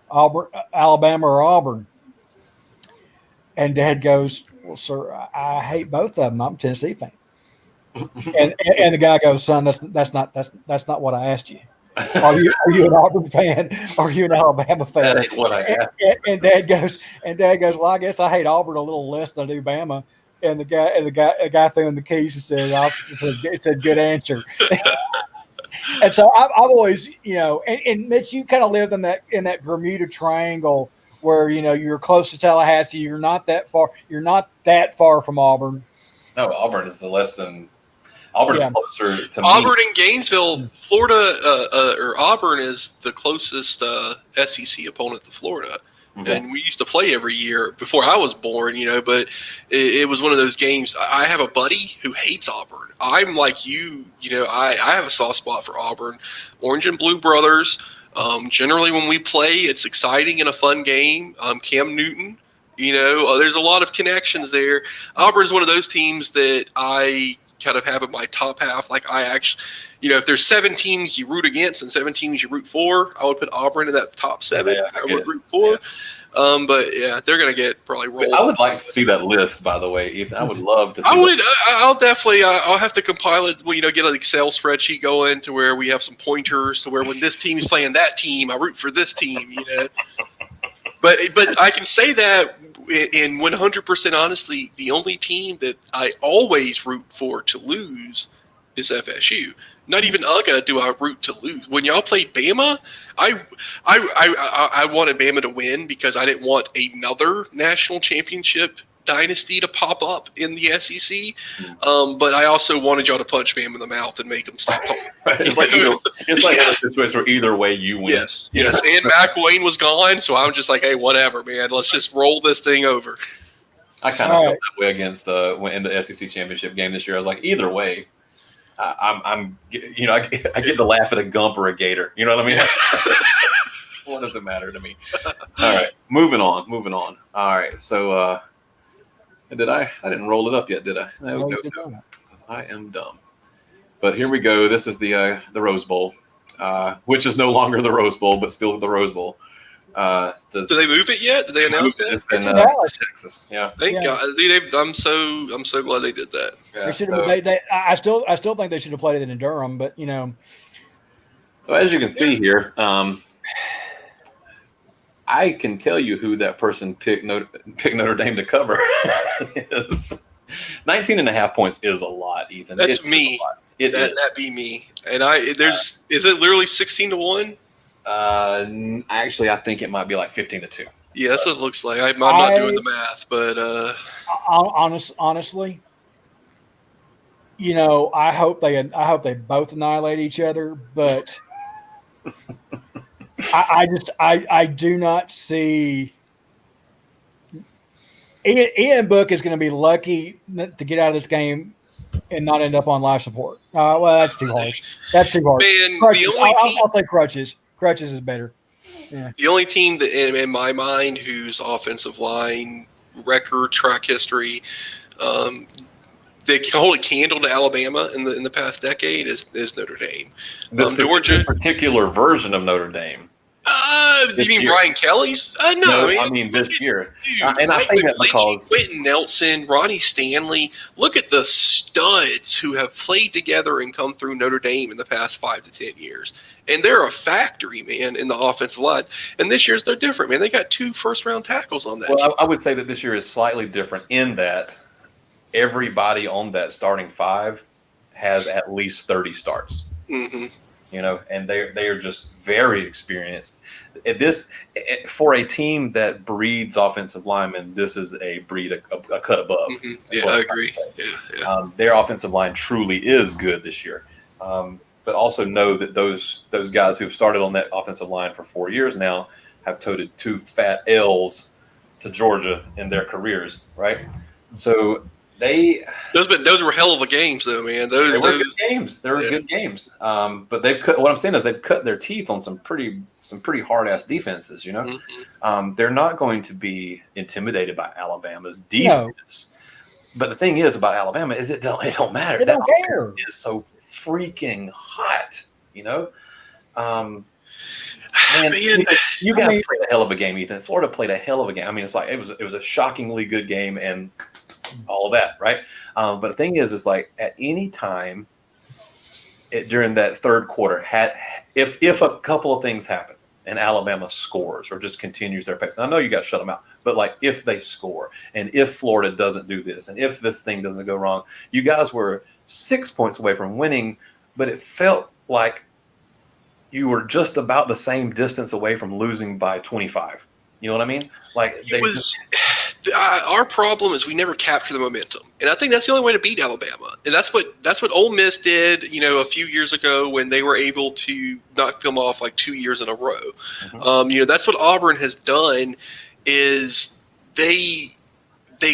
Auburn, Alabama, or Auburn." And Dad goes, "Well, sir, I hate both of them. I'm a Tennessee fan." and the guy goes, "Son, that's not what I asked you. Are you an Auburn fan? Are you an Alabama fan?" That ain't what I asked. And Dad goes, "Well, I guess I hate Auburn a little less than I do Bama." And the guy threw him the keys and said, "It said good answer." And so I've always, and Mitch, you kind of lived in that Bermuda Triangle where you're close to Tallahassee. You're not that far from Auburn. No, Auburn is Auburn's closer to Auburn and Gainesville, Florida, or Auburn is the closest SEC opponent to Florida. Mm-hmm. And we used to play every year before I was born, but it was one of those games. I have a buddy who hates Auburn. I'm like you, I have a soft spot for Auburn. Orange and Blue brothers. Generally when we play, it's exciting and a fun game. Cam Newton, there's a lot of connections there. Auburn's one of those teams that I kind of have in my top half. Like I actually, if there's 7 teams you root against and 7 teams you root for, I would put Auburn in that top 7. Yeah, I would root for. Yeah. But yeah, they're going to get probably rolled. I would like to see that list, by the way, Ethan. I would love to see I'll definitely, I'll have to compile it, get an Excel spreadsheet going to where we have some pointers to where when this team is playing that team, I root for this team, But I can say that in 100% honestly, the only team that I always root for to lose is FSU. Not even UGA do I root to lose. When y'all played Bama, I wanted Bama to win because I didn't want another national championship dynasty to pop up in the SEC. But I also wanted y'all to punch Bam in the mouth and make him stop talking. It's like a situation where either way you win. Yes. And McElwain was gone, so I'm just like, hey, whatever, man. Let's just roll this thing over. I kind of felt that way against in the SEC championship game this year. I was like, either way, I get to laugh at a Gump or a Gator. You know what I mean? What does it matter to me? All right, moving on. All right, so I didn't roll it up yet, did I? No, because I am dumb. But here we go. This is the Rose Bowl, which is no longer the Rose Bowl, but still the Rose Bowl. Did they move it yet? Did they announce that? It's in Texas. Yeah. Thank God. I'm so glad they did that. Yeah, I still think they should have played it in Durham, but Well, as you can see here, I can tell you who that person picked Notre Dame to cover. Is 19.5 points is a lot, Ethan. That's me. That'd be me. And is it literally 16-1? Actually, I think it might be like 15-2. Yeah, that's what it looks like. I'm not doing the math, but honestly, I hope they both annihilate each other, but I do not see. Ian Book is going to be lucky to get out of this game and not end up on life support. Well, that's too harsh. Man, I'll take crutches. Crutches is better. Yeah. The only team that, in my mind, whose offensive line record, track history, they can hold a candle to Alabama in the past decade is Notre Dame. Georgia, particular version of Notre Dame. Do you mean Brian Kelly's? No, I mean this year. And I say that because Quentin Nelson, Ronnie Stanley, look at the studs who have played together and come through Notre Dame in the past 5 to 10 years. And they're a factory, man, in the offensive line. And this year's no different, man. They got 2 first-round tackles on that team. I would say that this year is slightly different in that everybody on that starting 5 has at least 30 starts. Mm-hmm. And they are just very experienced. For a team that breeds offensive linemen, this is a breed a cut above. Mm-hmm. Yeah, I agree. Yeah. Their offensive line truly is good this year. But also know that those guys who've started on that offensive line for 4 years now have toted 2 fat L's to Georgia in their careers, right? So those were hell of a games, though, man. They were good games. They were good games. But what I'm saying is they've cut their teeth on some pretty hard ass defenses. Mm-hmm. They're not going to be intimidated by Alabama's defense. No. But the thing is about Alabama is it don't matter. That offense is so freaking hot. Man, you guys played a hell of a game, Ethan. Florida played a hell of a game. I mean, it's like it was a shockingly good game and all of that, right? But the thing is like at any time during that third quarter, if a couple of things happen and Alabama scores or just continues their pace, and I know you got to shut them out, but like if they score and if Florida doesn't do this and if this thing doesn't go wrong, you guys were 6 points away from winning, but it felt like you were just about the same distance away from losing by 25. You know what I mean? Like our problem is we never capture the momentum, and I think that's the only way to beat Alabama. And that's what Ole Miss did, a few years ago when they were able to knock them off like 2 years in a row. Mm-hmm. That's what Auburn has done. Is they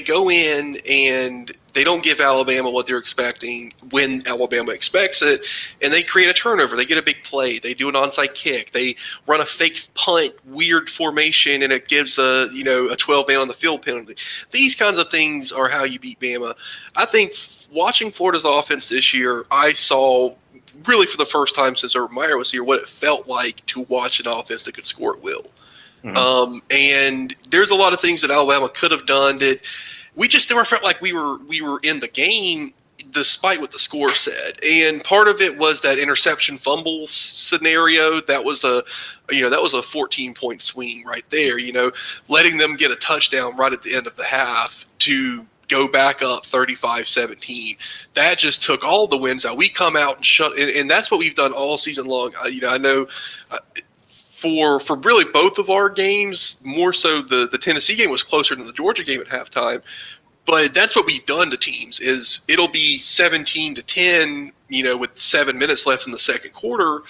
go in and they don't give Alabama what they're expecting when Alabama expects it, and they create a turnover. They get a big play. They do an onside kick. They run a fake punt, weird formation, and it gives a 12-man on the field penalty. These kinds of things are how you beat Bama. I think watching Florida's offense this year, I saw really for the first time since Urban Meyer was here what it felt like to watch an offense that could score at will. Mm-hmm. And there's a lot of things that Alabama could have done that we just never felt like we were in the game, despite what the score said. And part of it was that interception fumble scenario. That was a 14-point swing right there. Letting them get a touchdown right at the end of the half to go back up 35-17. That just took all the wins out. We come out and and that's what we've done all season long. I know. for really both of our games, more so the Tennessee game was closer than the Georgia game at halftime. But that's what we've done to teams is it'll be 17-10, with 7 minutes left in the second quarter.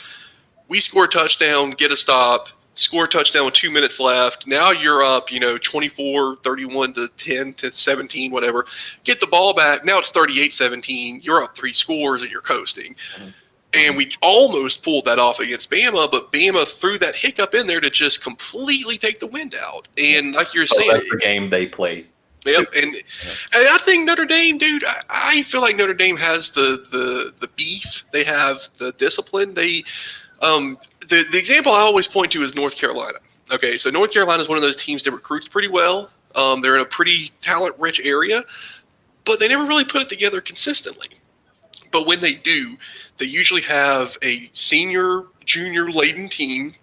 We score a touchdown, get a stop, score a touchdown with 2 minutes left. Now you're up, 24, 31 to 10 to 17, whatever. Get the ball back. Now it's 38-17. You're up 3 scores and you're coasting. Mm-hmm. And we almost pulled that off against Bama, but Bama threw that hiccup in there to just completely take the wind out. And like you're saying, that's the game they played. Yep, and I think Notre Dame, dude. I feel like Notre Dame has the beef. They have the discipline. They, the example I always point to is North Carolina. Okay, so North Carolina is one of those teams that recruits pretty well. They're in a pretty talent-rich area, but they never really put it together consistently. But when they do, they usually have a senior, junior-laden team.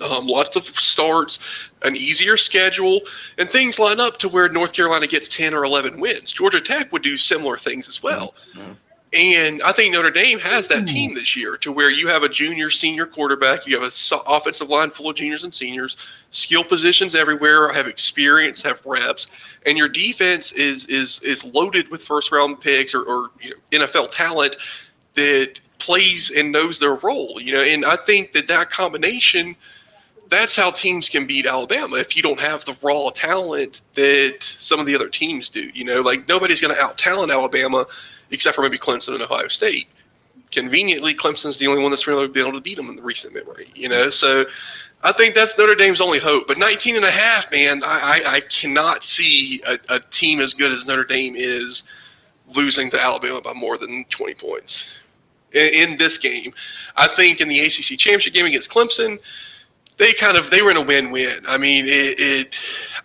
Lots of starts, an easier schedule, and things line up to where North Carolina gets 10 or 11 wins. Georgia Tech would do similar things as well. Mm-hmm. And I think Notre Dame has that team this year to where you have a junior, senior quarterback, you have an offensive line full of juniors and seniors, skill positions everywhere, have experience, have reps, and your defense is loaded with first-round picks or NFL talent that plays and knows their role. And I think that combination – that's how teams can beat Alabama if you don't have the raw talent that some of the other teams do. Like nobody's going to out-talent Alabama except for maybe Clemson and Ohio State. Conveniently, Clemson's the only one that's really been able to beat them in the recent memory. So I think that's Notre Dame's only hope. But 19.5, man, I cannot see a team as good as Notre Dame is losing to Alabama by more than 20 points in this game. I think in the ACC championship game against Clemson, they were in a win-win. I mean,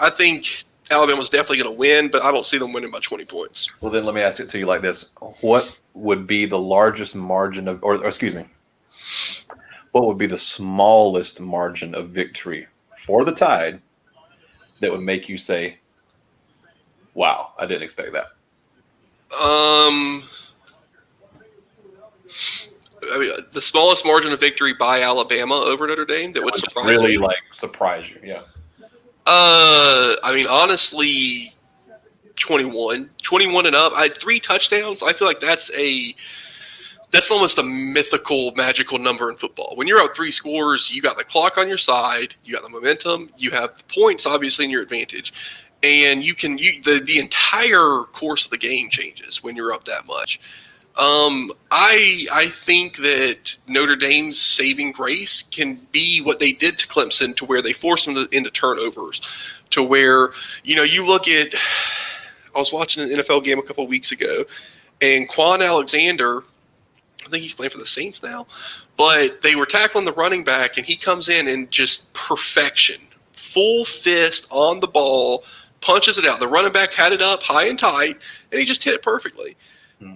I think Alabama's definitely going to win, but I don't see them winning by 20 points. Well, then let me ask it to you like this. What would be the largest margin of – or excuse me. What would be the smallest margin of victory for the Tide that would make you say, wow, I didn't expect that? I mean, the smallest margin of victory by Alabama over Notre Dame that would surprise really you. Surprise you, yeah. I mean, honestly, 21 and up. I had 3 touchdowns. I feel like that's almost a mythical, magical number in football. When you're out 3 scores, you got the clock on your side, you got the momentum, you have the points obviously in your advantage, and the entire course of the game changes when you're up that much. I think that Notre Dame's saving grace can be what they did to Clemson, to where they forced them into turnovers, to where, you look at, I was watching an NFL game a couple of weeks ago, and Quan Alexander, I think he's playing for the Saints now, but they were tackling the running back, and he comes in and just perfection, full fist on the ball, punches it out. The running back had it up high and tight, and he just hit it perfectly.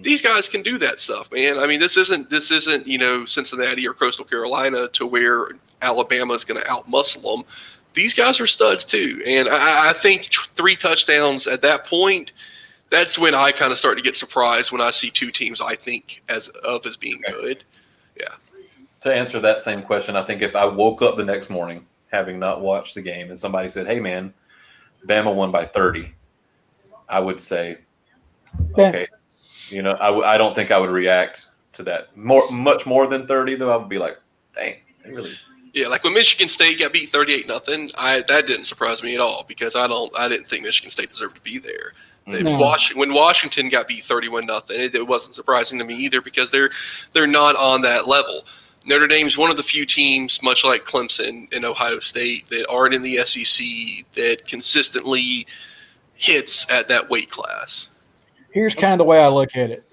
These guys can do that stuff, man. I mean, this isn't Cincinnati or Coastal Carolina to where Alabama is going to outmuscle them. These guys are studs too, and I think 3 touchdowns at that point, that's when I kind of start to get surprised when I see 2 teams I think as being good. Yeah. To answer that same question, I think if I woke up the next morning having not watched the game and somebody said, "Hey, man, Bama won by 30," I would say, okay. I don't think I would react to that much more than 30, though. I would be like, dang, they really. Yeah, like when Michigan State got beat 38-0, that didn't surprise me at all because I didn't think Michigan State deserved to be there. No. When Washington got beat 31-0, it wasn't surprising to me either because they're not on that level. Notre Dame's one of the few teams, much like Clemson and Ohio State, that aren't in the SEC that consistently hits at that weight class. Here's kind of the way I look at it.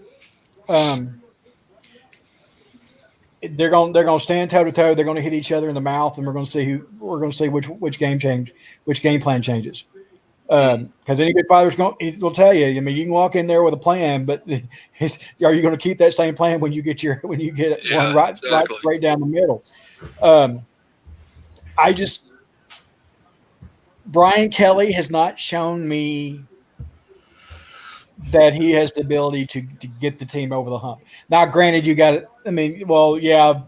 They're going to stand toe to toe. They're going to hit each other in the mouth, and we're going to see which game plan changes. Because any good father's will tell you. I mean, you can walk in there with a plan, but are you going to keep that same plan when you get one right down the middle? Brian Kelly has not shown me that he has the ability to get the team over the hump. Now, granted, you got it. I mean, well, yeah,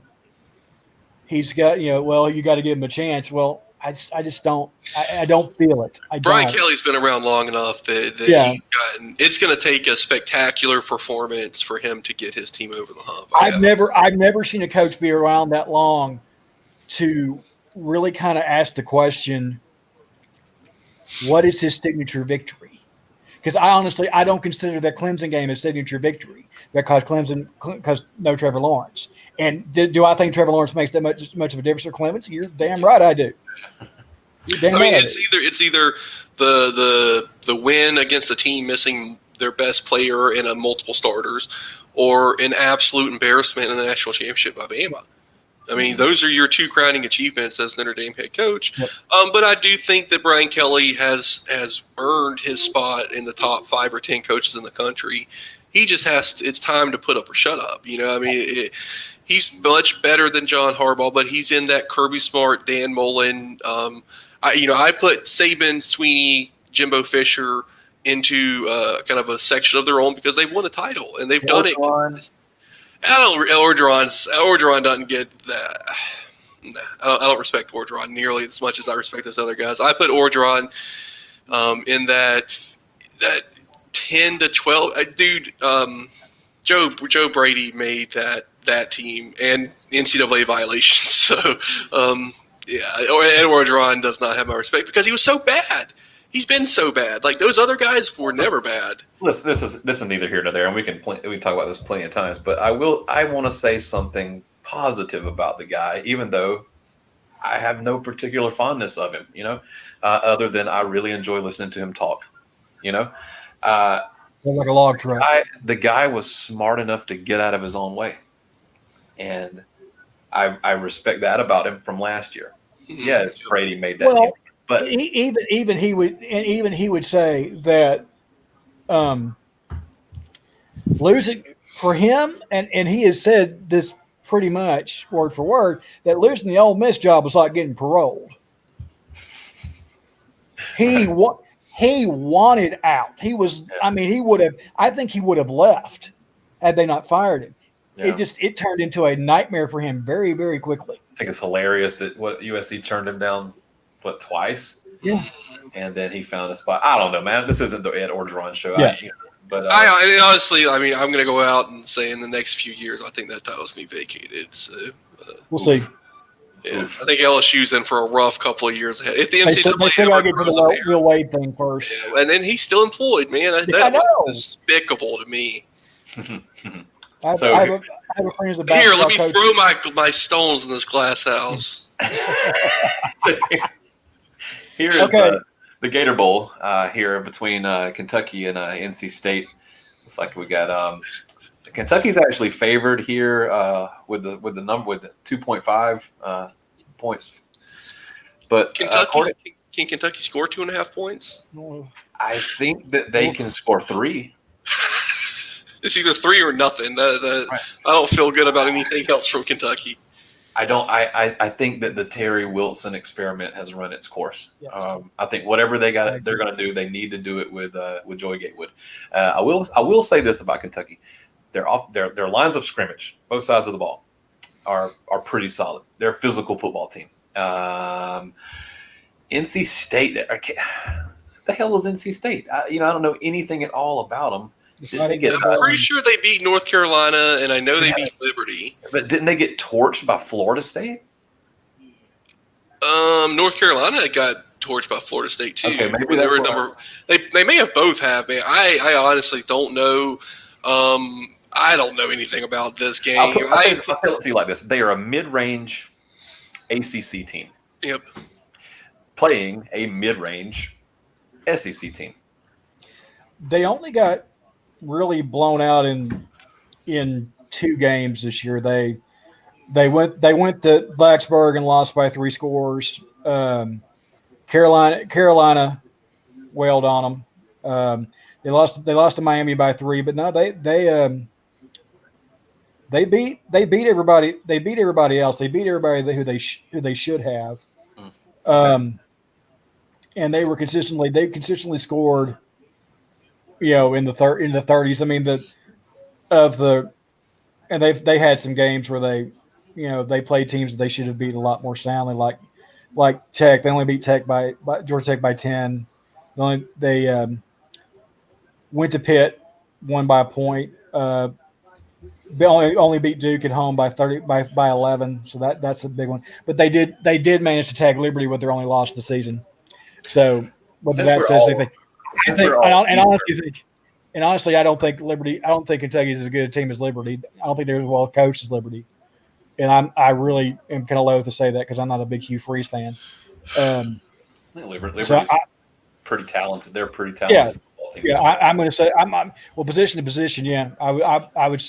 he's got, well, you got to give him a chance. Well, I just don't. I don't feel it. I Brian don't. Kelly's been around long enough that Yeah. he's gotten. It's going to take a spectacular performance for him to get his team over the hump. I've never seen a coach be around that long to really kind of ask the question, what is his signature victory? Because I don't consider that Clemson game a signature victory because no Trevor Lawrence. And do I think Trevor Lawrence makes that much of a difference for Clemson? You're damn right I do. It's either the win against a team missing their best player and multiple starters, or an absolute embarrassment in the national championship by Bama. I mean, those are your two crowning achievements as Notre Dame head coach. Yep. But I do think that Brian Kelly has earned his spot in the top 5 or 10 coaches in the country. He just it's time to put up or shut up. He's much better than John Harbaugh, but he's in that Kirby Smart, Dan Mullen. I put Saban, Sweeney, Jimbo Fisher into kind of a section of their own because they've won a title and they've done it. Orgeron doesn't get that. Nah, I don't respect Orgeron nearly as much as I respect those other guys. I put Orgeron in that 10 to 12. Dude, Joe Brady made that team and NCAA violations. So, and Orgeron does not have my respect because he was so bad. He's been so bad. Like those other guys were never bad. Listen, this is neither here nor there, and we can talk about this plenty of times. But I want to say something positive about the guy, even though I have no particular fondness of him. Other than I really enjoy listening to him talk. Like a log truck. The guy was smart enough to get out of his own way, and I respect that about him from last year. Yeah, Brady made that team. But even he would say that losing for him, and he has said this pretty much word for word, that losing the Ole Miss job was like getting paroled. He wanted out. He was. I mean, he would have. I think he would have left had they not fired him. Yeah. It turned into a nightmare for him very, very quickly. I think it's hilarious that USC turned him down. Twice? Yeah. And then he found a spot. I don't know, man. This isn't the Ed Orgeron show. Yeah. I honestly, I'm going to go out and say in the next few years, I think that title's going to be vacated. So we'll see. Yeah, I think LSU's in for a rough couple of years ahead. If the NCAA they still got to get to the Will Wade thing first. Yeah, and then he's still employed, man. I know. Despicable to me. I have a friend who's a here, let me throw my stones in this glass house. Here is the Gator Bowl here between Kentucky and NC State. Looks like we got Kentucky's actually favored here with the 2.5 points. But can Kentucky score 2.5 points? I think that they can score 3. It's either 3 or nothing. Right. I don't feel good about anything else from Kentucky. I don't. I think that the Terry Wilson experiment has run its course. Yes. I think whatever they're going to do, they need to do it with Joey Gatewood. I will say this about Kentucky: their lines of scrimmage, both sides of the ball, are pretty solid. They're a physical football team. NC State, the hell is NC State? I don't know anything at all about them. I'm pretty sure they beat North Carolina, and I know they beat Liberty. But didn't they get torched by Florida State? North Carolina got torched by Florida State too. Okay, maybe that's they may have both have. Man, I honestly don't know. I don't know anything about this game. I'll tell it to you like this: they are a mid-range ACC team. Yep. Playing a mid-range SEC team. They only got really blown out in 2 games this year. They went to Blacksburg and lost by 3 scores. Carolina wailed on them. They lost to Miami by 3, but no, they beat everybody. They beat everybody else. They beat everybody who they should have. And they consistently scored. In the 30s. I mean, they had some games where they they played teams that they should have beat a lot more soundly, like Tech. They only beat Tech by Georgia Tech by 10. They went to Pitt, won by a point. They only beat Duke at home by 30 by 11. So that's a big one. But they did manage to tag Liberty with their only loss of the season. So whether Since that we're says all anything, since we're all honestly, I don't think Liberty. I don't think Kentucky is as good a team as Liberty. I don't think they're as well coached as Liberty. And I really am kind of loath to say that because I'm not a big Hugh Freeze fan. Liberty's So pretty talented. They're a pretty yeah, talented football team. yeah, I'm going to say I'm well position to position. Yeah, I would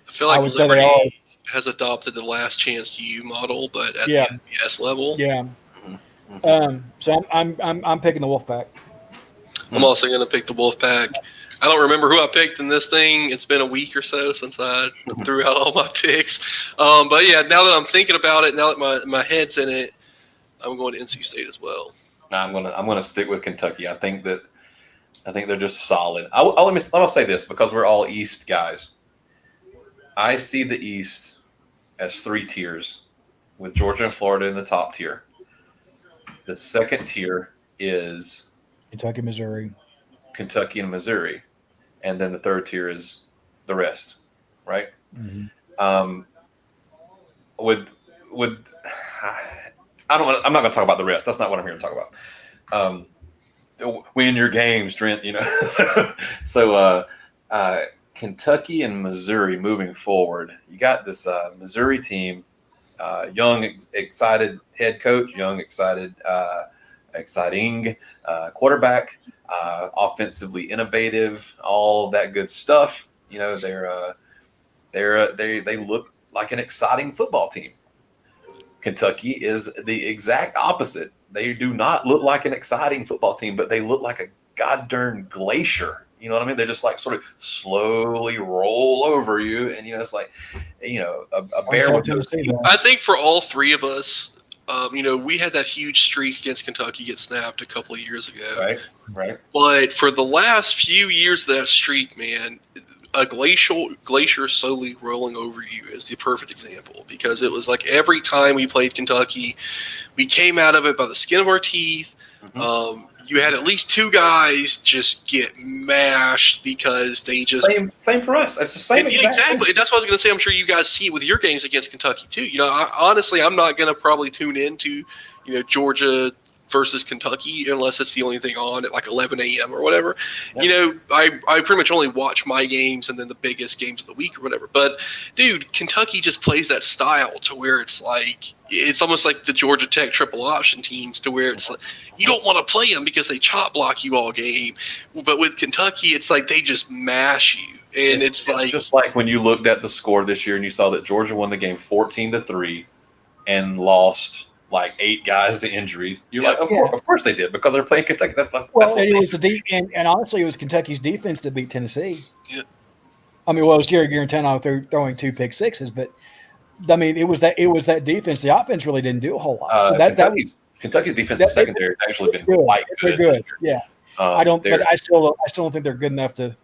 I feel like I would say they are. Liberty has adopted the last chance U model, but at Yeah. the FBS level. Yeah. Mhm. So I'm picking the Wolfpack. I'm also going to pick the Wolfpack. I don't remember who I picked in this thing. It's been a week or so since I threw out all my picks. But yeah, now that I'm thinking about it, now that my head's in it, I'm going to NC State as well. I'm gonna stick with Kentucky. I think they're just solid. I'll say this because we're all East guys. I see the East as 3 tiers, with Georgia and Florida in the top tier. The second tier is Kentucky, Missouri. Kentucky and Missouri, and then the third tier is the rest, right? Mm-hmm. Would I'm not going to talk about the rest. That's not what I'm here to talk about. Win your games, Trent. So Kentucky and Missouri moving forward. You got this Missouri team, young, excited head coach, young, exciting quarterback, offensively innovative, all that good stuff. They look like an exciting football team. Kentucky is the exact opposite. They do not look like an exciting football team, but they look like a goddamn glacier. You know what I mean? They just like sort of slowly roll over you, and it's like, a bear with no teeth. I think for all three of us, we had that huge streak against Kentucky get snapped a couple of years ago. Right. But for the last few years of that streak, man, a glacier slowly rolling over you is the perfect example, because it was like every time we played Kentucky, we came out of it by the skin of our teeth. Mm-hmm. You had at least 2 guys just get mashed because they just same for us. It's the same exactly. That's what I was going to say. I'm sure you guys see it with your games against Kentucky too. Honestly, I'm not going to probably tune into Georgia versus Kentucky unless it's the only thing on at like 11 a.m. or whatever. Yeah. I pretty much only watch my games and then the biggest games of the week or whatever. But dude, Kentucky just plays that style to where it's almost like the Georgia Tech triple option teams, to where it's like you don't want to play them because they chop block you all game. But with Kentucky, it's like they just mash you. And it's like just like when you looked at the score this year and you saw that Georgia won the game 14-3 and lost like 8 guys to injuries. You're like, of course they did, because they're playing Kentucky. That's and it was and honestly, it was Kentucky's defense that beat Tennessee. Yeah. I mean, well, it was Jerry Garantano throwing 2 pick sixes, but I mean, it was that defense. The offense really didn't do a whole lot. So Kentucky's defensive secondary has actually been quite good. They're good. Yeah, but I still don't think they're good enough to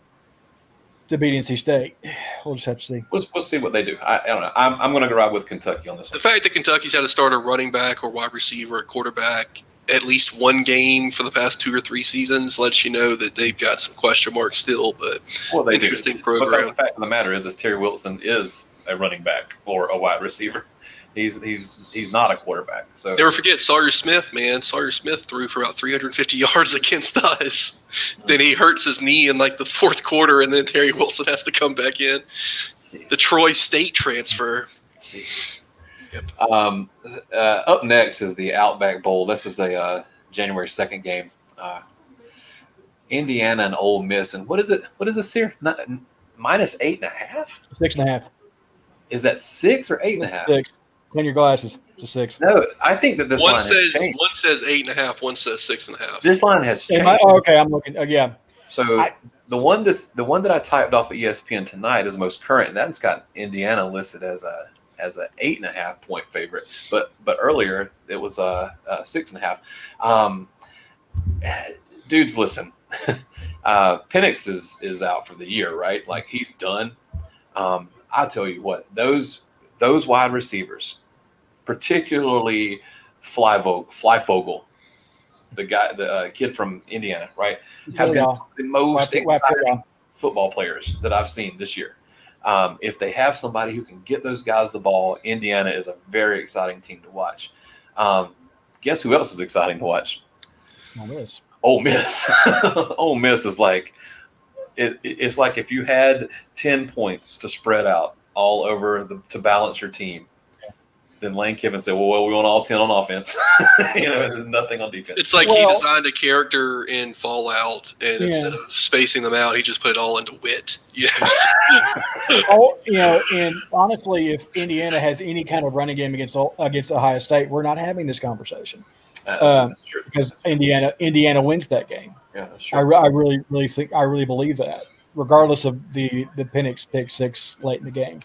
beat NC State. We'll just have to see. We'll see what they do. I don't know. I'm going to go ride with Kentucky on this one. The fact that Kentucky's had to start a running back or wide receiver or quarterback at least one game for the past 2 or 3 seasons lets you know that they've got some question marks still. But they interesting do. program. But the fact of the matter is Terry Wilson is a running back or a wide receiver. He's not a quarterback. So never forget Sawyer Smith, man. Sawyer Smith threw for about 350 yards against us. Then he hurts his knee in like the 4th quarter, and then Terry Wilson has to come back in. Jeez. The Troy State transfer. Jeez. Yep. Up next is the Outback Bowl. This is a January 2nd game. Indiana and Ole Miss. And what is it? What is this here? Minus 8.5? 6.5. Is that 6 or 8.5? 6. Clean your glasses. It's a 6. No, I think that this line has changed. One says 8.5. One says 6.5. This line has changed. Okay, I'm looking. Yeah. So the one that I typed off of ESPN tonight is most current, and that's got Indiana listed as a 8.5 point favorite. But earlier it was 6.5. Dudes, listen. Penix is out for the year, right? Like, he's done. I tell you what, those those wide receivers, particularly Flyfogle, the kid from Indiana, right, have been the most exciting football players that I've seen this year. If they have somebody who can get those guys the ball, Indiana is a very exciting team to watch. Guess who else is exciting to watch? Ole Miss. Ole Miss is like it's like if you had 10 points to spread out all over to balance your team. Then Lane Kiffin said, well, we want all 10 on offense. Nothing on defense. It's like he designed a character in Fallout, and instead of spacing them out, he just put it all into wit. And honestly, if Indiana has any kind of running game against Ohio State, we're not having this conversation. That's true. Because Indiana wins that game. Yeah, that's true. I really believe that, regardless of the Penix pick six late in the game.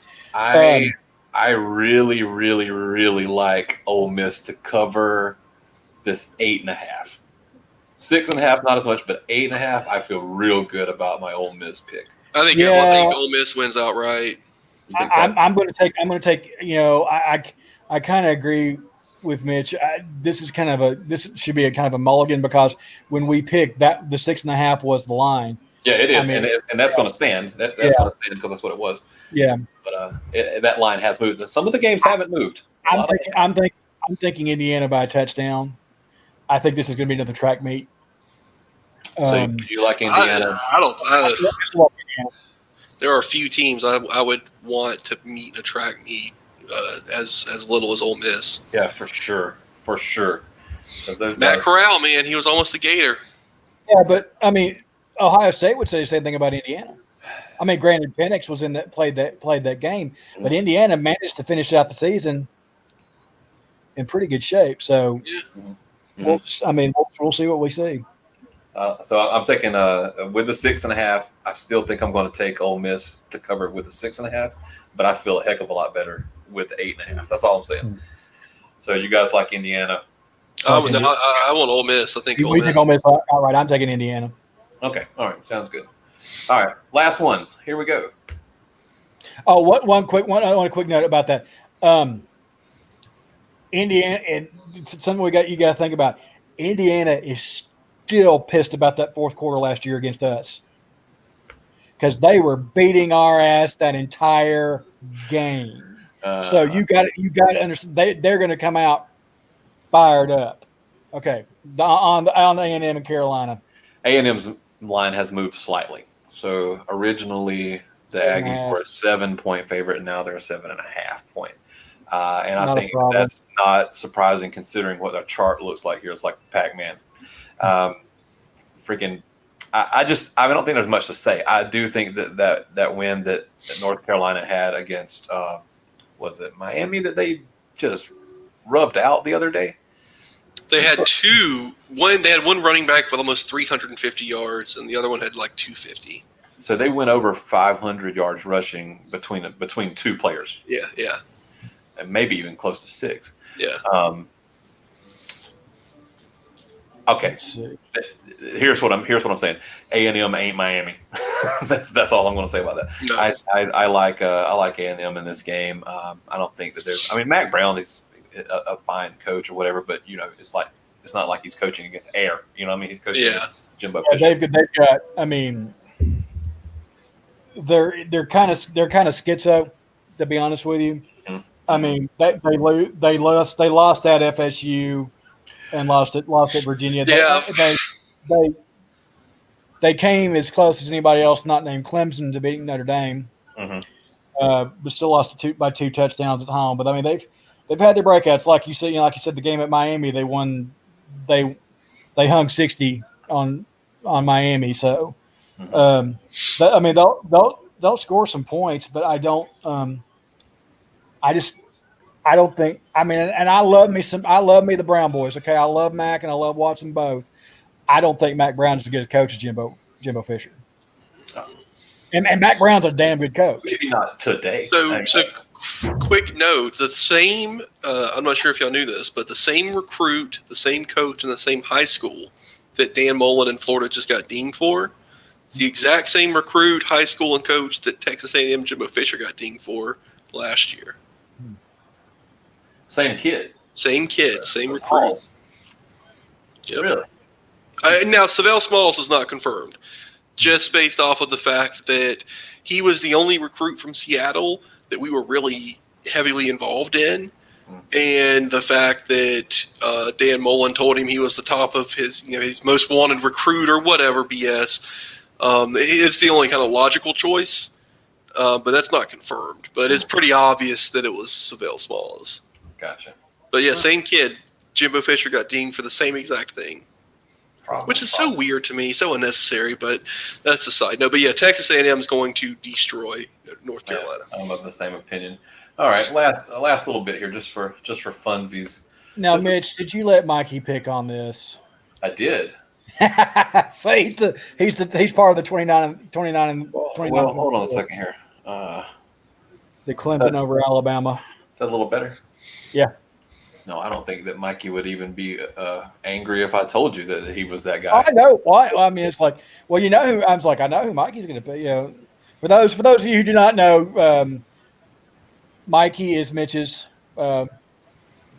I really, really, really like Ole Miss to cover this 8.5. 6.5, not as much, but 8.5. I feel real good about my Ole Miss pick. I think Ole Miss wins outright. I'm going to take. I kind of agree with Mitch. This should be a kind of a mulligan, because when we picked that, the 6.5 was the line. Yeah, it is, and that's going to stand. That's going to stand because that's what it was. Yeah, but that line has moved. Some of the games haven't moved. I'm thinking Indiana by a touchdown. I think this is going to be another track meet. So you like Indiana? I don't. There are a few teams I would want to meet in a track meet as little as Ole Miss. Yeah, for sure. Matt Corral, man, he was almost a Gator. Yeah, but I mean, Ohio State would say the same thing about Indiana. I mean, granted, Penix was played that game, but Indiana managed to finish out the season in pretty good shape. So, we'll see what we see. So I'm taking with the 6.5. I still think I'm going to take Ole Miss to cover with the 6.5, but I feel a heck of a lot better with the 8.5. That's all I'm saying. So you guys like Indiana? I want Ole Miss. I think we take Ole Miss. All right, I'm taking Indiana. Okay. All right. Sounds good. All right. Last one. Here we go. Oh, one quick note about that. Indiana, and something you got to think about. Indiana is still pissed about that fourth quarter last year against us, because they were beating our ass that entire game. So you got to understand they're going to come out fired up. Okay, on A&M and Carolina. A&M's line has moved slightly. So originally the Aggies were a 7-point favorite, and now they're a 7.5 point. And I think that's not surprising considering what our chart looks like here. It's like Pac-Man. I don't think there's much to say. I do think that win that North Carolina had against was it Miami that they just rubbed out the other day? They had They had one running back with almost 350 yards, and the other one had like 250. So they went over 500 yards rushing between two players. Yeah. And maybe even close to 6. Yeah. Okay. Here's what I'm saying. A&M ain't Miami. that's all I'm going to say about that. No. I like A&M in this game. I don't think that there's. I mean, Mac Brown is a fine coach or whatever, but it's not like he's coaching against air. You know what I mean? He's coaching Jimbo Fisher. They've got. I mean, they're kind of schizo, to be honest with you. Mm-hmm. I mean, they lost at FSU and lost at Virginia. They came as close as anybody else not named Clemson to beating Notre Dame. Mm-hmm. But still lost by 2 touchdowns at home. But I mean, they've had their breakouts. Like you said, the game at Miami, they won. They hung 60 on Miami. So, I mean, they'll score some points, but I don't. I don't think. I mean, and I love me the Brown boys. Okay, I love Mac and I love watching both. I don't think Mac Brown is as good a coach as Jimbo Fisher. No. And Mac Brown's a damn good coach. Maybe not today. So quick note: the same. I'm not sure if y'all knew this, but the same recruit, the same coach, in the same high school that Dan Mullen in Florida just got dinged for. It's the exact same recruit, high school, and coach that Texas A&M Jimbo Fisher got dinged for last year. Same kid. Same kid, same recruit. Smalls. Yep. Really? Now, Savell Smalls is not confirmed, just based off of the fact that he was the only recruit from Seattle that we were really heavily involved in, and the fact that Dan Mullen told him he was the top of his most wanted recruit or whatever BS. It's the only kind of logical choice, but that's not confirmed. But it's pretty obvious that it was Savell Smalls. Gotcha. But yeah, same kid. Jimbo Fisher got dinged for the same exact thing. Which is so weird to me, so unnecessary, but that's a side note. But yeah, Texas A&M is going to destroy North Carolina. Yeah, I'm of the same opinion. All right, last little bit here, just for funsies. Now, Mitch, did you let Mikey pick on this? I did. So he's part of the 29 and 29. Well, hold on a second here. The Clemson over Alabama. Is that a little better? Yeah. No, I don't think that Mikey would even be angry if I told you that he was that guy. I know. Why? I mean, it's like, well, you know who I was like, I know who Mikey's going to be. For those of you who do not know, Mikey is Mitch's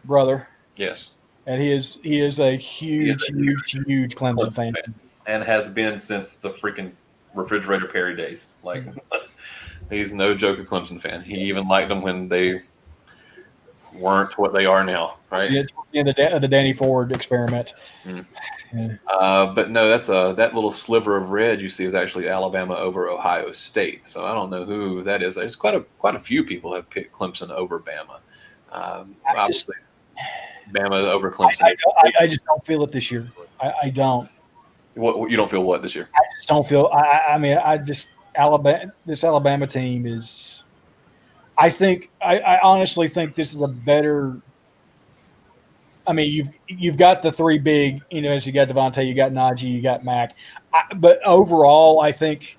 brother. Yes. And he is a huge Clemson fan, and has been since the freaking Refrigerator Perry days. Like, he's no joke a Clemson fan. He even liked them when they weren't what they are now, right? Yeah, the Danny Ford experiment. Yeah. But no, that's that little sliver of red you see is actually Alabama over Ohio State. So I don't know who that is. There's quite a few people have picked Clemson over Bama. Obviously, Bama over Clemson. I just don't feel it this year. I don't. What, you don't feel what this year? I just don't feel. I mean, this Alabama team is. I honestly think this is a better. I mean, you've got the three big, as you got Devontae, you got Najee, you got Mac, but overall, I think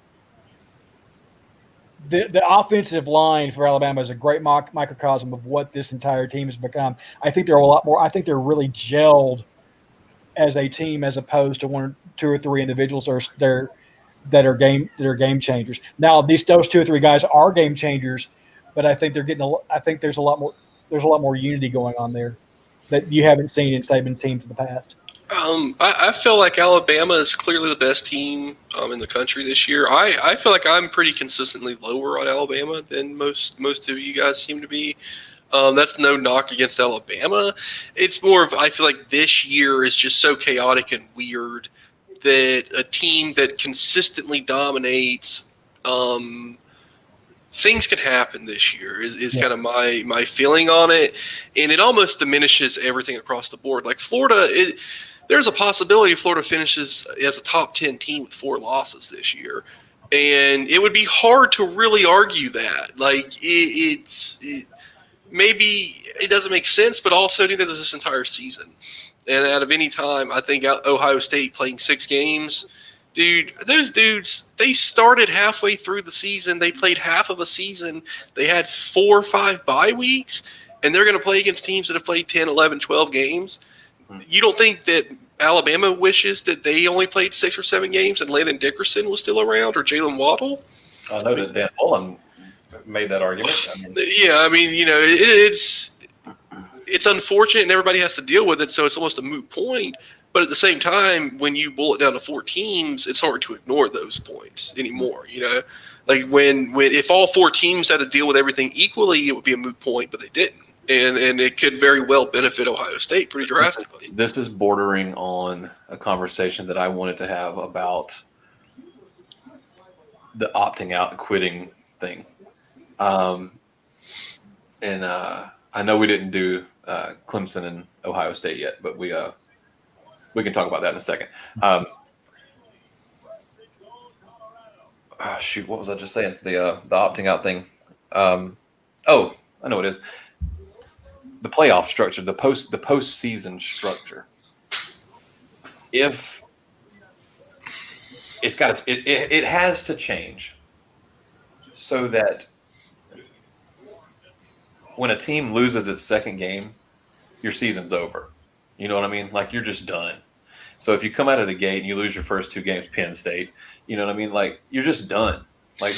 the offensive line for Alabama is a great microcosm of what this entire team has become. I think they're a lot more. I think they're really gelled as a team, as opposed to one, two, or three individuals that are game changers. Now, those two or three guys are game changers. But I think I think there's a lot more unity going on there that you haven't seen in Saban teams in the past. I feel like Alabama is clearly the best team in the country this year. I feel like I'm pretty consistently lower on Alabama than most of you guys seem to be. That's no knock against Alabama. It's more of, I feel like this year is just so chaotic and weird that a team that consistently dominates things can happen this year is kind of my feeling on it, and it almost diminishes everything across the board. Like Florida, there's a possibility Florida finishes as a top 10 team with 4 losses this year, and it would be hard to really argue that. Like maybe it doesn't make sense, but also neither does this entire season. And out of any time, I think Ohio State playing 6 games. Dude, those dudes, they started halfway through the season. They played half of a season. They had 4 or 5 bye weeks, and they're going to play against teams that have played 10, 11, 12 games. You don't think that Alabama wishes that they only played 6 or 7 games and Landon Dickerson was still around, or Jalen Waddle? I know that Dan Mullen made that argument. It's unfortunate, and everybody has to deal with it, so it's almost a moot point. But at the same time, when you boil it down to 4 teams, it's hard to ignore those points anymore. Like if all 4 teams had to deal with everything equally, it would be a moot point, but they didn't, and it could very well benefit Ohio State pretty drastically. This is bordering on a conversation that I wanted to have about the opting out, quitting thing, and I know we didn't do Clemson and Ohio State yet, but we can talk about that in a second. Shoot, what was I just saying? The opting out thing. I know what it is. The playoff structure, the postseason structure. If it has to change so that when a team loses its second game, your season's over. You know what I mean? Like, you're just done. So if you come out of the gate and you lose your first 2 games, Penn State, you know what I mean? Like, you're just done. Like,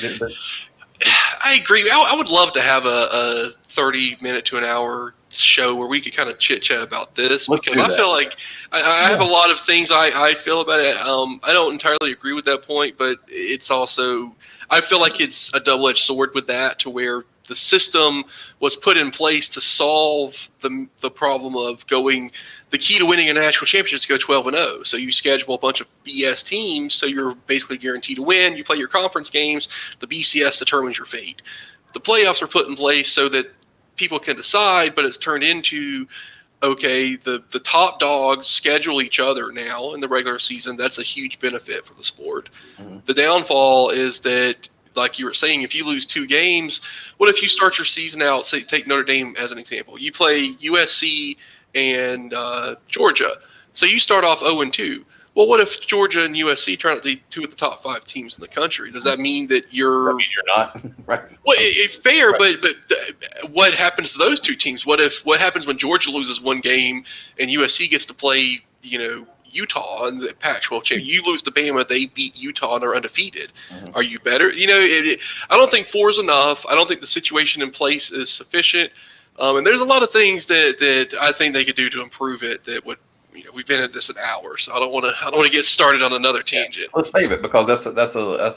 I agree. I would love to have a 30-minute to an hour show where we could kind of chit chat about this, because I feel like I have a lot of things I feel about it. I don't entirely agree with that point, but it's also, I feel like it's a double-edged sword with that, to where the system was put in place to solve the problem of going. The key to winning a national championship is to go 12-0. So you schedule a bunch of BS teams, so you're basically guaranteed to win. You play your conference games. The BCS determines your fate. The playoffs are put in place so that people can decide, but it's turned into, okay, the top dogs schedule each other now in the regular season. That's a huge benefit for the sport. Mm-hmm. The downfall is that, like you were saying, if you lose 2 games, what if you start your season out, say, take Notre Dame as an example. You play USC and Georgia. So you start off 0-2. Well, what if Georgia and USC turn out to be 2 of the top 5 teams in the country? Does that mean that you're? I mean, you're not, right? Well, it's fair, right. but what happens to those 2 teams? What happens when Georgia loses 1 game and USC gets to play, Utah in the Pac-12 championship? You lose to Bama, they beat Utah and are undefeated. Mm-hmm. Are you better? I don't think 4 is enough. I don't think the situation in place is sufficient. And there's a lot of things that I think they could do to improve it that would. We've been at this an hour, so I don't want to get started on another tangent. Yeah, let's save it, because that's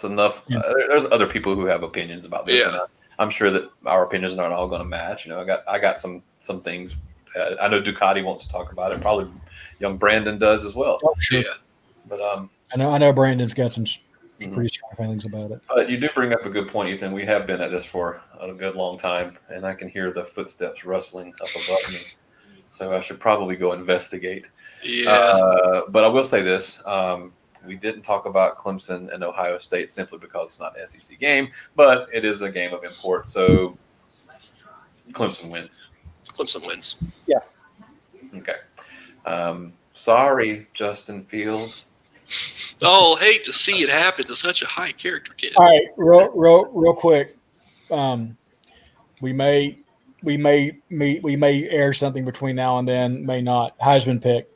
enough. Yeah. There's other people who have opinions about this. Yeah. And I'm sure that our opinions aren't all going to match. I got some things. I know Ducati wants to talk about it. Probably young Brandon does as well. Oh, sure. Yeah. But I know Brandon's got some pretty strong feelings about it. But you do bring up a good point, Ethan. We have been at this for a good long time, and I can hear the footsteps rustling up above me. So I should probably go investigate. Yeah. But I will say this. We didn't talk about Clemson and Ohio State simply because it's not an SEC game, but it is a game of import. So Clemson wins. Clemson wins. Yeah. Okay. Sorry, Justin Fields. Oh, hate to see it happen to such a high character kid. All right, real quick. We may air something between now and then, may not. Heisman pick.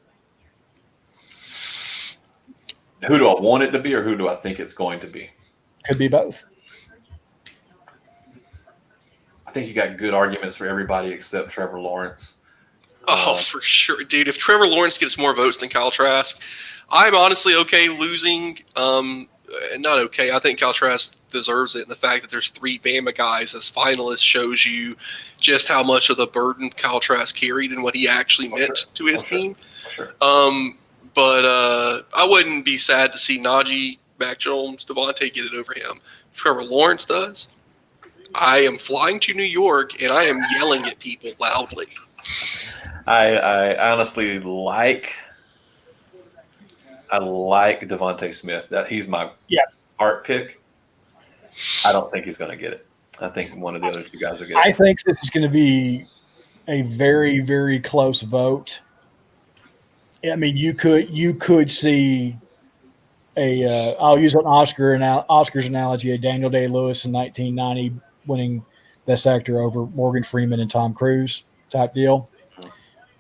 Who do I want it to be, or who do I think it's going to be? Could be both. I think you got good arguments for everybody except Trevor Lawrence. Oh, for sure, dude. If Trevor Lawrence gets more votes than Kyle Trask, I'm honestly okay losing. Not okay. I think Kyle Trask deserves it. And the fact that there's 3 Bama guys as finalists shows you just how much of the burden Kyle Trask carried and what he actually meant to his team. Sure. But I wouldn't be sad to see Najee, Mac Jones, Devontae get it over him. Trevor Lawrence does. I am flying to New York and I am yelling at people loudly. I honestly like Devontae Smith. That he's my heart pick. I don't think he's going to get it. I think one of the other 2 guys will get it. I think this is going to be a very, very close vote. I mean, you could see I'll use an Oscar's analogy, a Daniel Day-Lewis in 1990 winning Best Actor over Morgan Freeman and Tom Cruise type deal.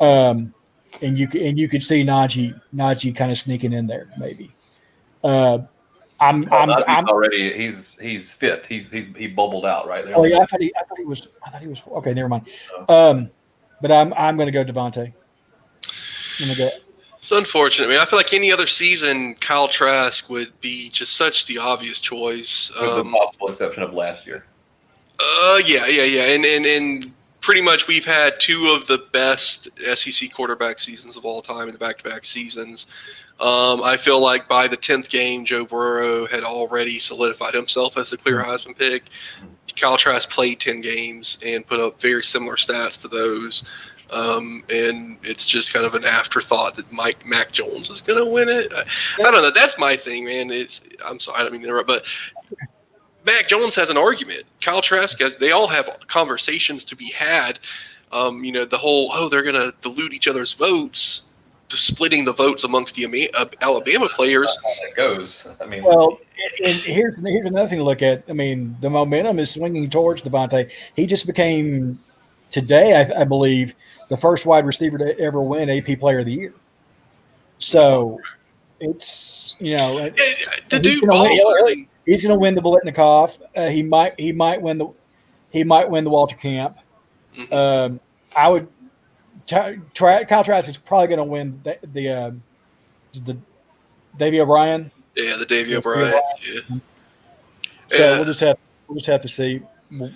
And you could see Najee kind of sneaking in there, maybe. I'm already he's 5th. He bubbled out right there. Oh yeah, I thought he was okay. Never mind. But I'm going to go Devontae. It's unfortunate. I mean, I feel like any other season, Kyle Trask would be just such the obvious choice. With the possible exception of last year. Yeah. And pretty much we've had 2 of the best SEC quarterback seasons of all time in the back-to-back seasons. I feel like by the 10th game, Joe Burrow had already solidified himself as the clear Heisman pick. Kyle Trask played 10 games and put up very similar stats to those. And it's just kind of an afterthought that Mac Jones is going to win it. I don't know. That's my thing, man. I'm sorry, I don't mean to interrupt, but Mac Jones has an argument. Kyle Trask they all have conversations to be had. The whole, they're going to dilute each other's votes, splitting the votes amongst the Alabama players. How that goes. I mean, well, and here's another thing to look at. I mean, the momentum is swinging towards Devontae. He just became today, I believe, the first wide receiver to ever win AP Player of the Year. So it's the dude balled. He's going to win the Biletnikoff. He might win the Walter Camp. Mhm. I would. Kyle Trask is probably going to win the Davey O'Brien. Yeah, the Davey Yeah, O'Brien. Yeah. So Yeah. we'll just have to see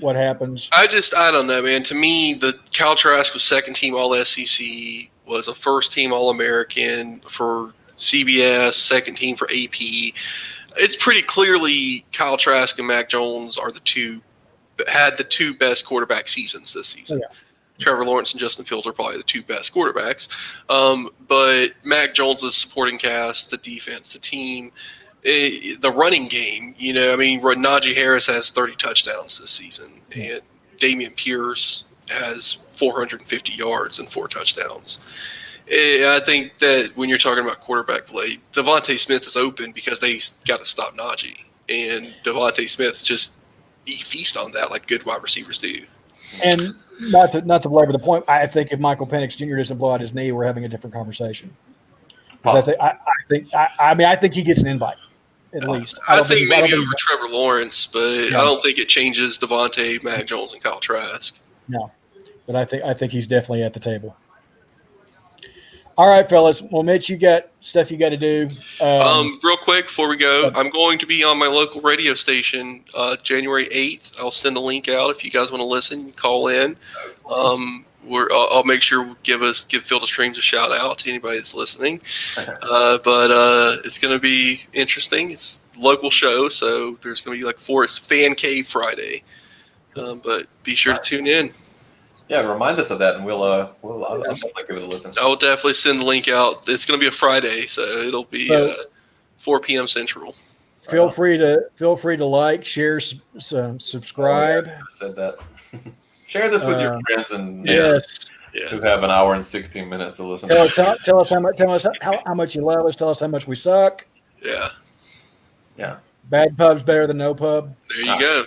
what happens. I don't know, man. To me, the Cal Trask was second team All SEC, was a first team All American for CBS, second team for AP. It's pretty clearly Kyle Trask and Mac Jones had the two best quarterback seasons this season. Oh, yeah. Trevor Lawrence and Justin Fields are probably the two best quarterbacks. But Mac Jones' supporting cast, the defense, the team, the running game, Najee Harris has 30 touchdowns this season, and Damian Pierce has 450 yards and 4 touchdowns. I think that when you're talking about quarterback play, Devontae Smith is open because they got to stop Najee, and Devontae Smith just feast on that like good wide receivers do. And not to belabor the point, I think if Michael Penix Jr. doesn't blow out his knee, we're having a different conversation. I think he gets an invite at least. I think maybe over Trevor Lawrence, but I don't think it changes Devontae, Mac Jones, and Kyle Trask. No, but I think he's definitely at the table. All right, fellas. Well, Mitch, you got stuff you got to do. Real quick before we go, I'm going to be on my local radio station January 8th. I'll send a link out if you guys want to listen. Call in. I'll make sure give Field of Streams a shout out to anybody that's listening. But it's going to be interesting. It's a local show, so there's going to be it's Fan Cave Friday. But be sure to tune in. Yeah, remind us of that, and I'll definitely give it a listen. I will definitely send the link out. It's going to be a Friday, so it'll be 4 p.m. Central. Feel free to like, share, subscribe. I said that. Share this with your friends and who have an hour and 16 minutes to listen. Tell us how much you love us. Tell us how much we suck. Yeah. Bad pub's better than no pub. There you go.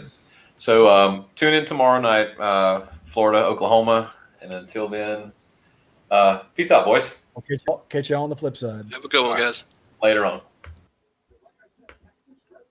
So tune in tomorrow night, Florida, Oklahoma, and until then, peace out, boys. I'll catch y'all on the flip side. Have a good one, guys. Later on.